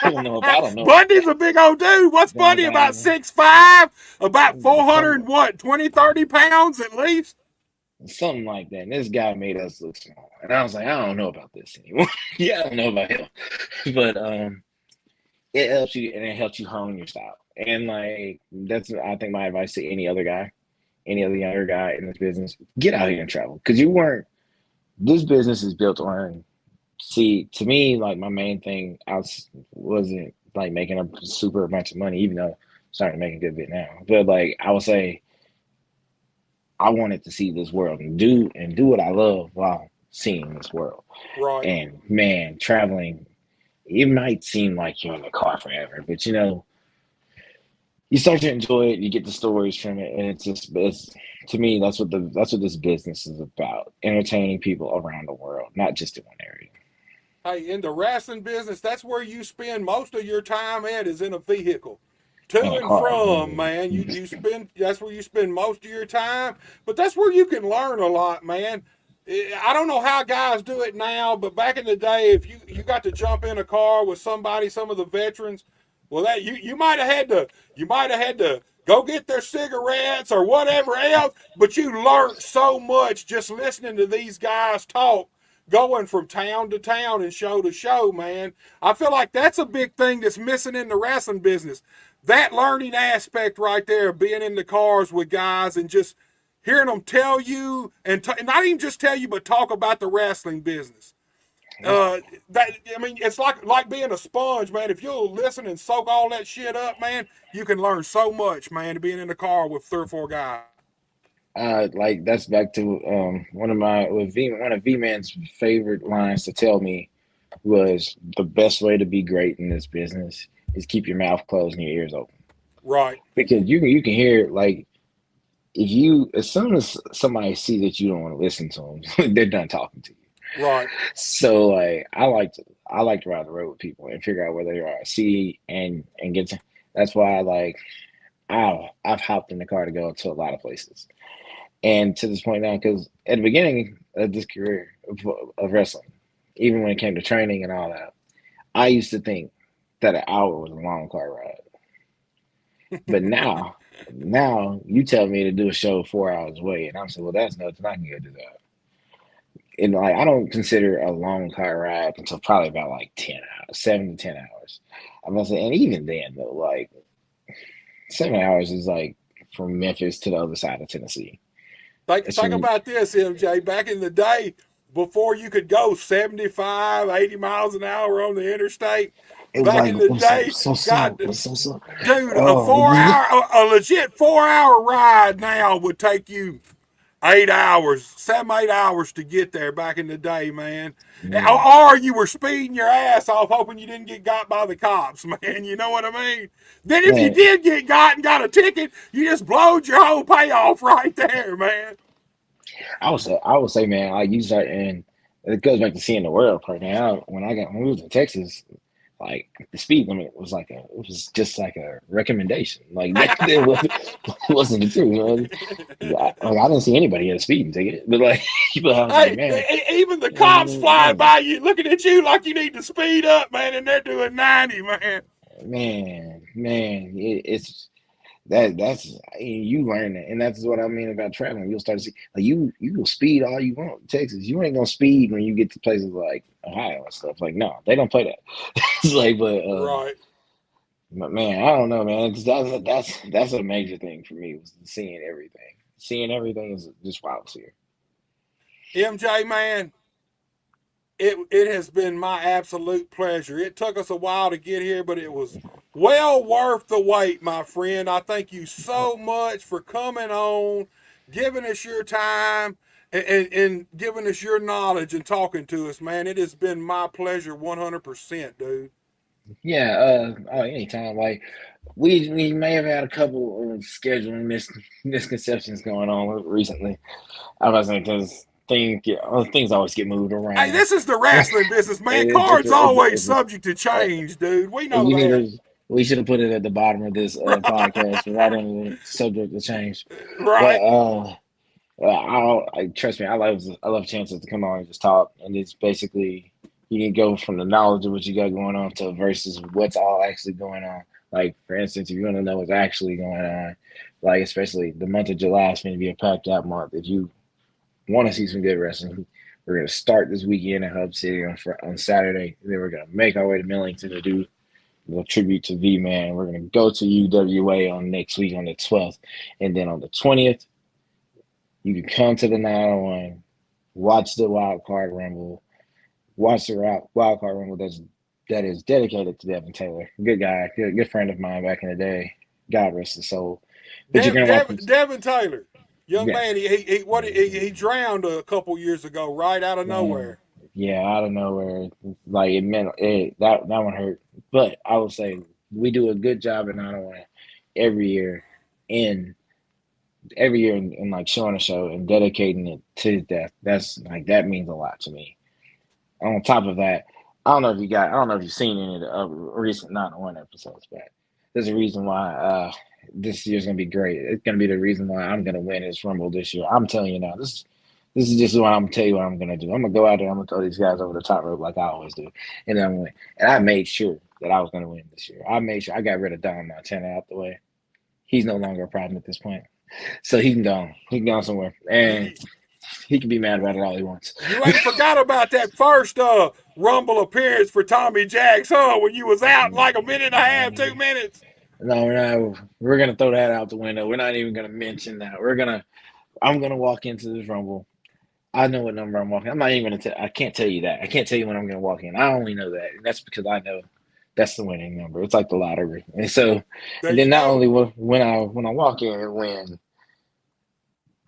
I don't know. Bundy's a big old dude. What's Bundy, about 6'5", about 400 and what, 20, 30 pounds at least? Something like that. And this guy made us look small, and I was like, I don't know about this anymore. Yeah, I don't know about him, but it helps you, and it helps you hone your style. And like that's, I think, my advice to any other guy, any other younger guy in this business: get out here and travel, because you weren't. This business is built on. See, to me, like my main thing, wasn't like making a super bunch of money, even though I'm starting to make a good bit now. But like I would say, I wanted to see this world and do what I love while seeing this world. Right. And man, traveling, it might seem like you're in the car forever, but you start to enjoy it. You get the stories from it, and it's to me that's what this business is about: entertaining people around the world, not just in one area. Hey, in the wrestling business, that's where you spend most of your time at, is in a vehicle. To In a and car. from, man. You spend, that's where you spend most of your time, but that's where you can learn a lot, man. I don't know how guys do it now, but back in the day, if you got to jump in a car with somebody, some of the veterans, well, that you might have had to go get their cigarettes or whatever else, but you learned so much just listening to these guys talk, going from town to town and show to show, man. I feel like that's a big thing that's missing in the wrestling business. That learning aspect right there, being in the cars with guys and just hearing them tell you, and not even just tell you, but talk about the wrestling business. It's like being a sponge, man. If you'll listen and soak all that shit up, man, you can learn so much, man, being in the car with 3 or 4 guys. Like that's back to one of V Man's favorite lines to tell me was the best way to be great in this business is keep your mouth closed and your ears open. Right. Because you can hear, like, as soon as somebody sees that you don't want to listen to them, they're done talking to you. Right. So like I like to ride the road with people and figure out where they are, see and get to. That's why I've hopped in the car to go to a lot of places. And to this point now, because at the beginning of this career of wrestling, even when it came to training and all that, I used to think that an hour was a long car ride. But now you tell me to do a show 4 hours away, and I'm saying, well, that's nothing. I can go do that. And like I don't consider a long car ride until probably about like 10 hours, 7 to 10 hours. I'm gonna say, and even then though, like 7 hours is like from Memphis to the other side of Tennessee. Think about this, MJ. Back in the day, before you could go 75, 80 miles an hour on the interstate, back in the day, dude, a legit 4-hour ride now would take you 8 hours, 7, 8 hours to get there back in the day, man. Man, Or you were speeding your ass off hoping you didn't get got by the cops, man. You know what I mean? Then if you man, did get got and got a ticket, you just blowed your whole payoff right there, man. I would say, man, like you start, and it goes back to seeing the world part. Now, when we was in Texas, like the speed limit was it was just like a recommendation. Like that it wasn't the truth. Man. I didn't see anybody get a speeding ticket, but like, but I was like, Hey, man, even the cops flying by you, looking at you like you need to speed up, man, and they're doing 90, man. man, that's you learn it, and that's what I mean about traveling. You'll start to see like you will speed all you want in Texas. You ain't gonna speed when you get to places like Ohio and stuff. Like no, they don't play that. It's like, Right. but man, I don't know, man. That's a major thing for me was seeing everything. Seeing everything is just why I was here. MJ, man, it has been my absolute pleasure. It took us a while to get here, but it was well worth the wait, my friend. I thank you so much for coming on, giving us your time, and giving us your knowledge and talking to us, man. It has been my pleasure 100%, dude. Yeah, anytime. Like we may have had a couple of scheduling misconceptions going on recently. I was like, because things always get moved Hey, around. this is the wrestling business, man. It's Cards a, it's a, always it's a, subject to change, dude. We know we need that. to. We should have put it at the bottom of this podcast, right under the subject of change. But Right. trust me, I love chances to come on and just talk, and it's basically you can go from the knowledge of what you got going on to versus what's all actually going on. Like for instance, if you want to know what's actually going on, like especially the month of July is going to be a packed out month. If you want to see some good wrestling, we're going to start this weekend in Hub City on Saturday. Then we're going to make our way to Millington to do a tribute to V Man. We're going to go to UWA on next week on the 12th, and then on the 20th. You can come to the 901, watch the Wild Card Rumble, watch the Wild Card Rumble that is dedicated to Devin Taylor. Good guy, good friend of mine back in the day. God rest his soul. But you're gonna watch him. Devin Taylor, young Yeah. man, he drowned a couple years ago, right out of Man, nowhere. yeah, out of nowhere, like that one hurt. But I would say we do a good job in 901 every year in and like showing a show and dedicating it to his death. That means a lot to me. On top of that, I don't know if you've seen any of the recent 901 episodes, but there's a reason why this year's gonna be great. It's gonna be the reason why I'm gonna win this Rumble this year. I'm telling you now, this is just what I'm gonna tell you what I'm gonna do. I'm gonna go out there, I'm gonna throw these guys over the top rope like I always do. And then I'm gonna win. And I made sure that I was gonna win this year. I made sure I got rid of Don Montana out the way. He's no longer a problem at this point. So he can go. He can go somewhere. And he can be mad about it all he wants. You ain't forgot about that first Rumble appearance for Tommy Jacks, huh? When you was out in like a minute and a half, 2 minutes. No, we're gonna throw that out the window. We're not even gonna mention that. I'm gonna walk into this Rumble. I know what number I'm walking. I'm not even gonna I can't tell you that. I can't tell you when I'm gonna walk in. I only know that. And that's because I know that's the winning number. It's like the lottery. And so There and you then not go. only when I walk in and win,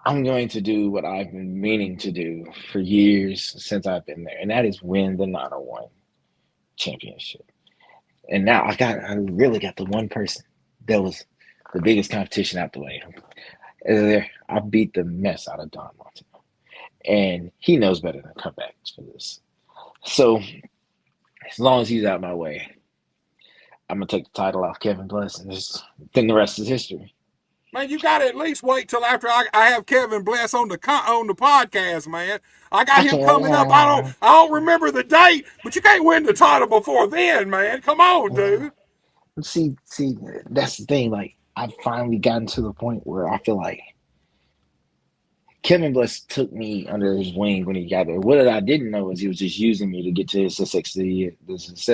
I'm going to do what I've been meaning to do for years since I've been there, and that is win the 901 championship. And now I really got the one person that was the biggest competition out the way. I beat the mess out of Don Montana, and he knows better than comebacks for this. So as long as he's out my way, I'm gonna take the title off Kevin Bliss, and then the rest is history. Man, you got to at least wait till after I have Kevin Bless on the podcast, man. I got I him coming up. can't. I don't remember the date, but you can't win the title before then, man. Come on, dude. See, that's the thing. Like, I've finally gotten to the point where I feel like Kevin Bliss took me under his wing when he got there. What I didn't know is he was just using me to get to the success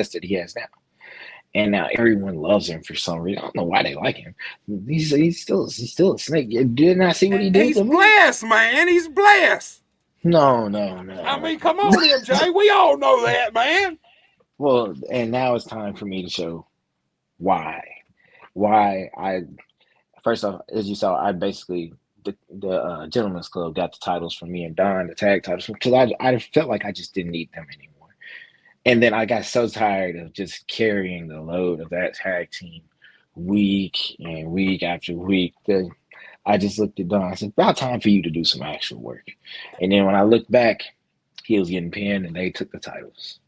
that he has now. And now everyone loves him for some reason. I don't know why they like him. He's still a snake. Didn't I see what he did He's to me? blessed, man. He's blessed. No. I mean, come on, MJ. We all know that, man. Well, and now it's time for me to show why. First off, as you saw, I basically the Gentleman's Club got the titles from me and Don, the tag titles, because I felt like I just didn't need them anymore. And then I got so tired of just carrying the load of that tag team week and week after week that I just looked at Don. I said, about time for you to do some actual work. And then when I looked back, he was getting pinned and they took the titles.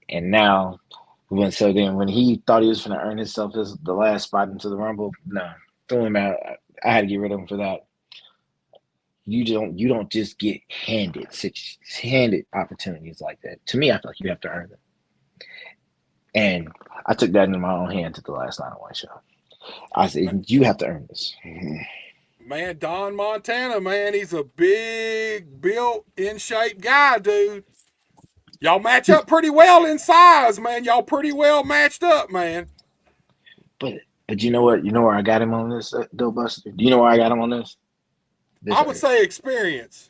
And now, when he thought he was going to earn himself as the last spot into the Rumble, no, throw him out. I had to get rid of him for that. You don't just get handed opportunities like that. To me, I feel like you have to earn them. And I took that into my own hands at the last Night on White show. I said, you have to earn this. Man, Don Montana, man, he's a big, built, in shape guy, dude. Y'all match up pretty well in size, man. Y'all pretty well matched up, man. But you know what? You know where I got him on this, though, Buster? Do you know where I got him on this? I would say experience.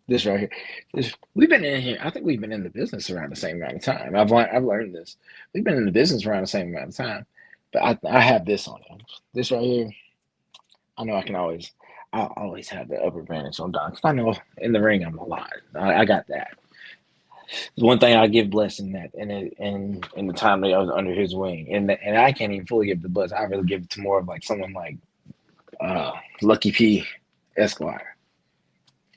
This right here. We've been in here. I think we've been in the business around the same amount of time. I've learned this. We've been in the business around the same amount of time. But I have this on him. This right here. I know I'll always have the upper advantage on Don. Because I know in the ring I'm a lot. I got that. The one thing I give blessing that in the time that I was under his wing, and I can't even fully give the blessing. I really give it to more of like someone like Lucky P Esquire.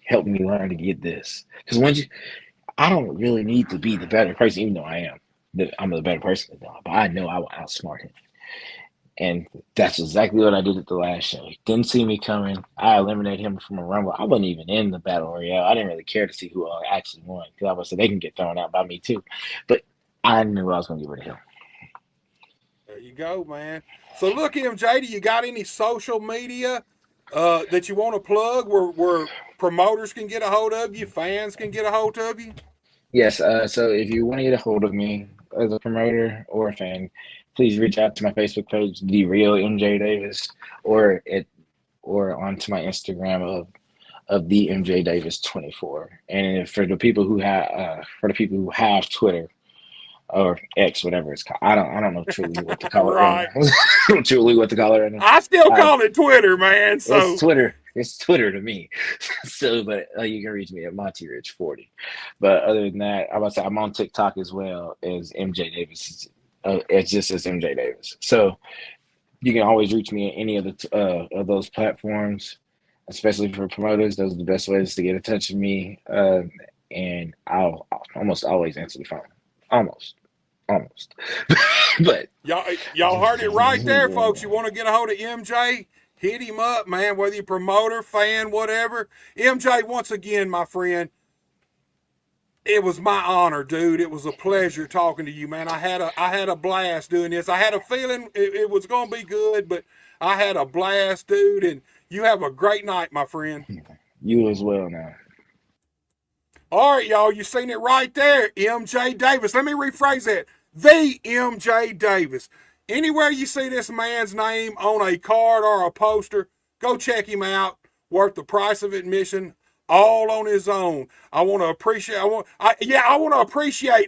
Helped me learn to get this, because I don't really need to be the better person, even though I'm the better person than Don, but I know I will outsmart him. And that's exactly what I did at the last show. He didn't see me coming. I eliminated him from a Rumble. I wasn't even in the Battle Royale. I didn't really care to see who actually won, because I was saying they can get thrown out by me too. But I knew I was going to get rid of him. There you go, man. So look, MJ, do you got any social media that you want to plug where promoters can get a hold of you, fans can get a hold of you? Yes. So if you want to get a hold of me as a promoter or a fan, please reach out to my Facebook page, The Real MJ Davis, or onto my Instagram of The MJ Davis 24. And for the people who have Twitter or X, whatever it's called, I don't know truly what to call it. Right. Right now. Truly what to call it right now. I still call it Twitter, man. So it's Twitter. It's Twitter to me. So, but you can reach me at Monty Rich 40. But other than that, I'm on TikTok as well as MJ Davis. It's just as MJ Davis. So you can always reach me at any of those platforms, especially for promoters. Those are the best ways to get in touch with me. And I'll almost always answer the phone. Almost. But y'all heard it right there, folks. You want to get a hold of MJ? Hit him up, man, whether you're promoter, fan, whatever. MJ, once again, my friend, it was my honor, dude. It was a pleasure talking to you, man. I had a blast doing this. I had a feeling it was going to be good, but I had a blast, dude. And you have a great night, my friend. You as well now. All right, y'all, you seen it right there. MJ Davis. Let me rephrase that. The MJ Davis. Anywhere you see this man's name on a card or a poster, go check him out. Worth the price of admission. All on his own. I want to appreciate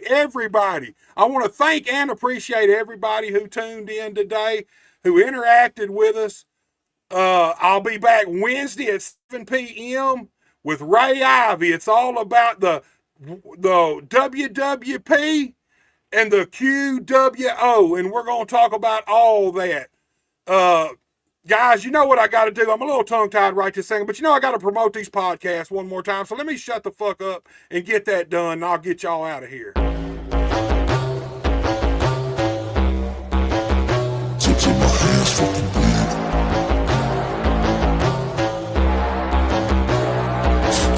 everybody. I want to thank and appreciate everybody who tuned in today, who interacted with us. I'll be back Wednesday at 7 p.m. with Ray Ivy. It's all about the WWP and the QWO, and we're going to talk about all that. Guys, you know what I got to do. I'm a little tongue-tied right this second, but you know I got to promote these podcasts one more time. So let me shut the fuck up and get that done, and I'll get y'all out of here. Tips in my hands fucking bleed.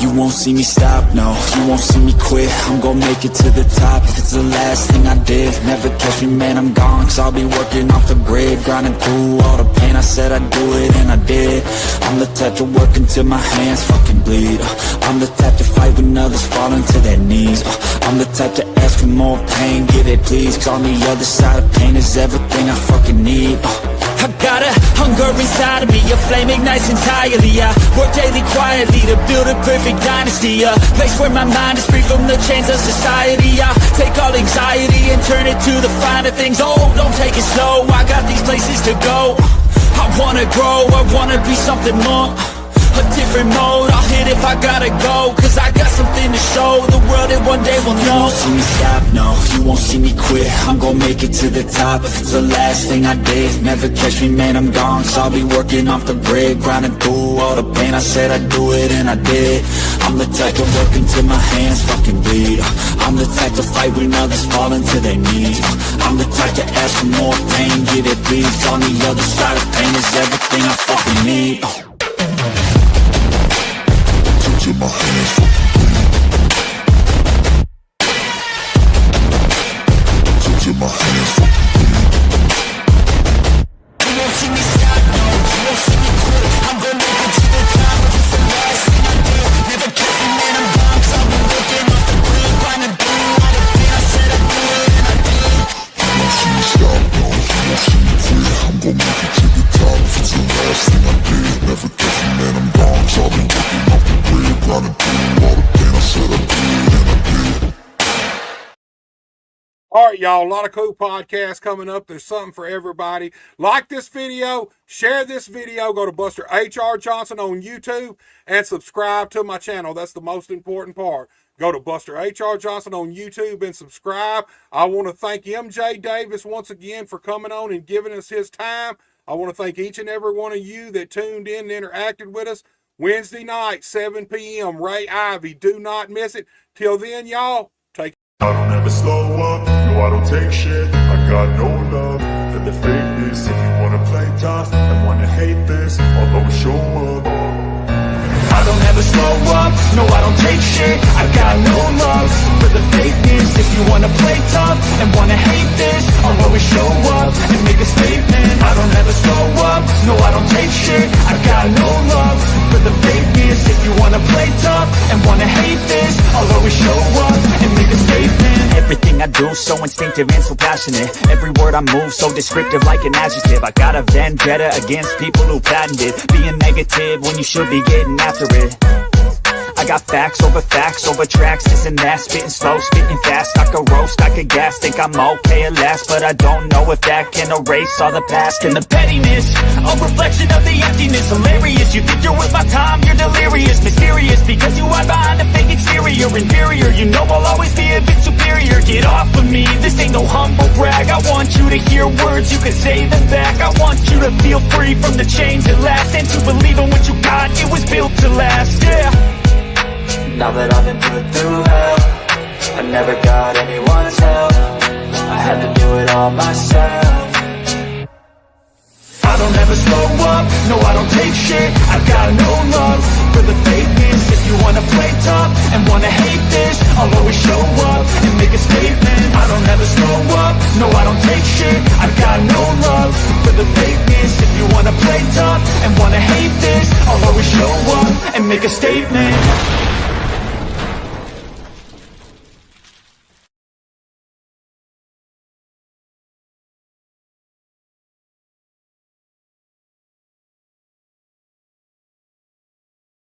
You won't see me stop, no, you won't see me quit. I'm gon' make it to the top if it's the last thing I did. Never catch me, man, I'm gone, cause I'll be working off the grid. Grinding through all the pain, I said I'd do it, and I did. I'm the type to work until my hands fucking bleed. I'm the type to fight when others fall into their knees. I'm the type to ask for more pain, give it please. Cause on the other side of pain is everything I fucking need. I got a hunger inside of me, a flame ignites entirely. I work daily quietly to build a perfect dynasty, a place where my mind is free from the chains of society. I take all anxiety and turn it to the finer things. Oh, don't take it slow, I got these places to go. I wanna grow, I wanna be something more. different mode. I'll hit if I gotta go, cause I got something to show the world, and one day will know. You won't see me stop, no, you won't see me quit. I'm gonna make it to the top, if it's the last thing I did. Never catch me, man, I'm gone, so I'll be working off the grid, grinding through all the pain. I said I'd do it, and I did. I'm the type to work until my hands fucking bleed. I'm the type to fight when others fall into their knees. I'm the type to ask for more pain, get it bleeds. On the other side of pain is everything I fucking need. Till my hands fucking bleed. Till my hands fucking bleed. You won't see me stop, no, you won't see me quit. I'm gonna make it to the top, if it's the last thing I did. Never catch me, man, I'm gone, cause I've been working off the grid, grinding through all the pain. I said I'd do it, and I did. You won't see me stop, no, you won't see me quit. I'm gonna make it to the top, if it's the last thing I did. Never catch me, man, I'm gone, cause I've been working off the grid, grinding through all the pain. I said I'd do it, and I did. All right, y'all, a lot of cool podcasts coming up. There's something for everybody. Like this video, share this video, go to Buster H.R. Johnson on YouTube, and subscribe to my channel. That's the most important part. Go to Buster H.R. Johnson on YouTube and subscribe. I want to thank MJ Davis once again for coming on and giving us his time. I want to thank each and every one of you that tuned in and interacted with us. Wednesday night, 7 p.m., Ray Ivy. Do not miss it. Till then, y'all, take I don't ever slow up, no I don't take shit. I got no love for the fakeness. If you wanna play tough and wanna hate this, I'll always show up. I don't ever slow up, no I don't take shit. I got no love for the fakeness. If you wanna play tough and wanna hate this, I'll always show up and make a statement. I don't ever slow up, no I don't take shit. I got no love for the fakeness. If you wanna play tough and wanna hate this, I'll always show up and make a statement. Everything I do so instinctive and so passionate. Every word I move so descriptive like an adjective. I got a vendetta against people who patented being negative when you should be getting after it. I got facts over tracks, this and that. Spitting slow, spitting fast, I could roast, I could gas. Think I'm okay at last, but I don't know if that can erase all the past. And the pettiness, a reflection of the emptiness. Hilarious, you think you're worth my time, you're delirious. Mysterious, because you hide behind a fake exterior. Inferior, you know I'll always be a bit superior. Get off of me, this ain't no humble brag. I want you to hear words, you can say them back. I want you to feel free from the chains at last, and to believe in what you got, it was built to last, yeah. Now that I've been put through hell, I never got anyone's help. I had to do it all myself. I don't ever slow up, no I don't take shit. I got no love for the fakeness. If you wanna play tough and wanna hate this, I'll always show up and make a statement. I don't ever slow up, no I don't take shit. I got no love for the fakeness. If you wanna play tough and wanna hate this, I'll always show up and make a statement.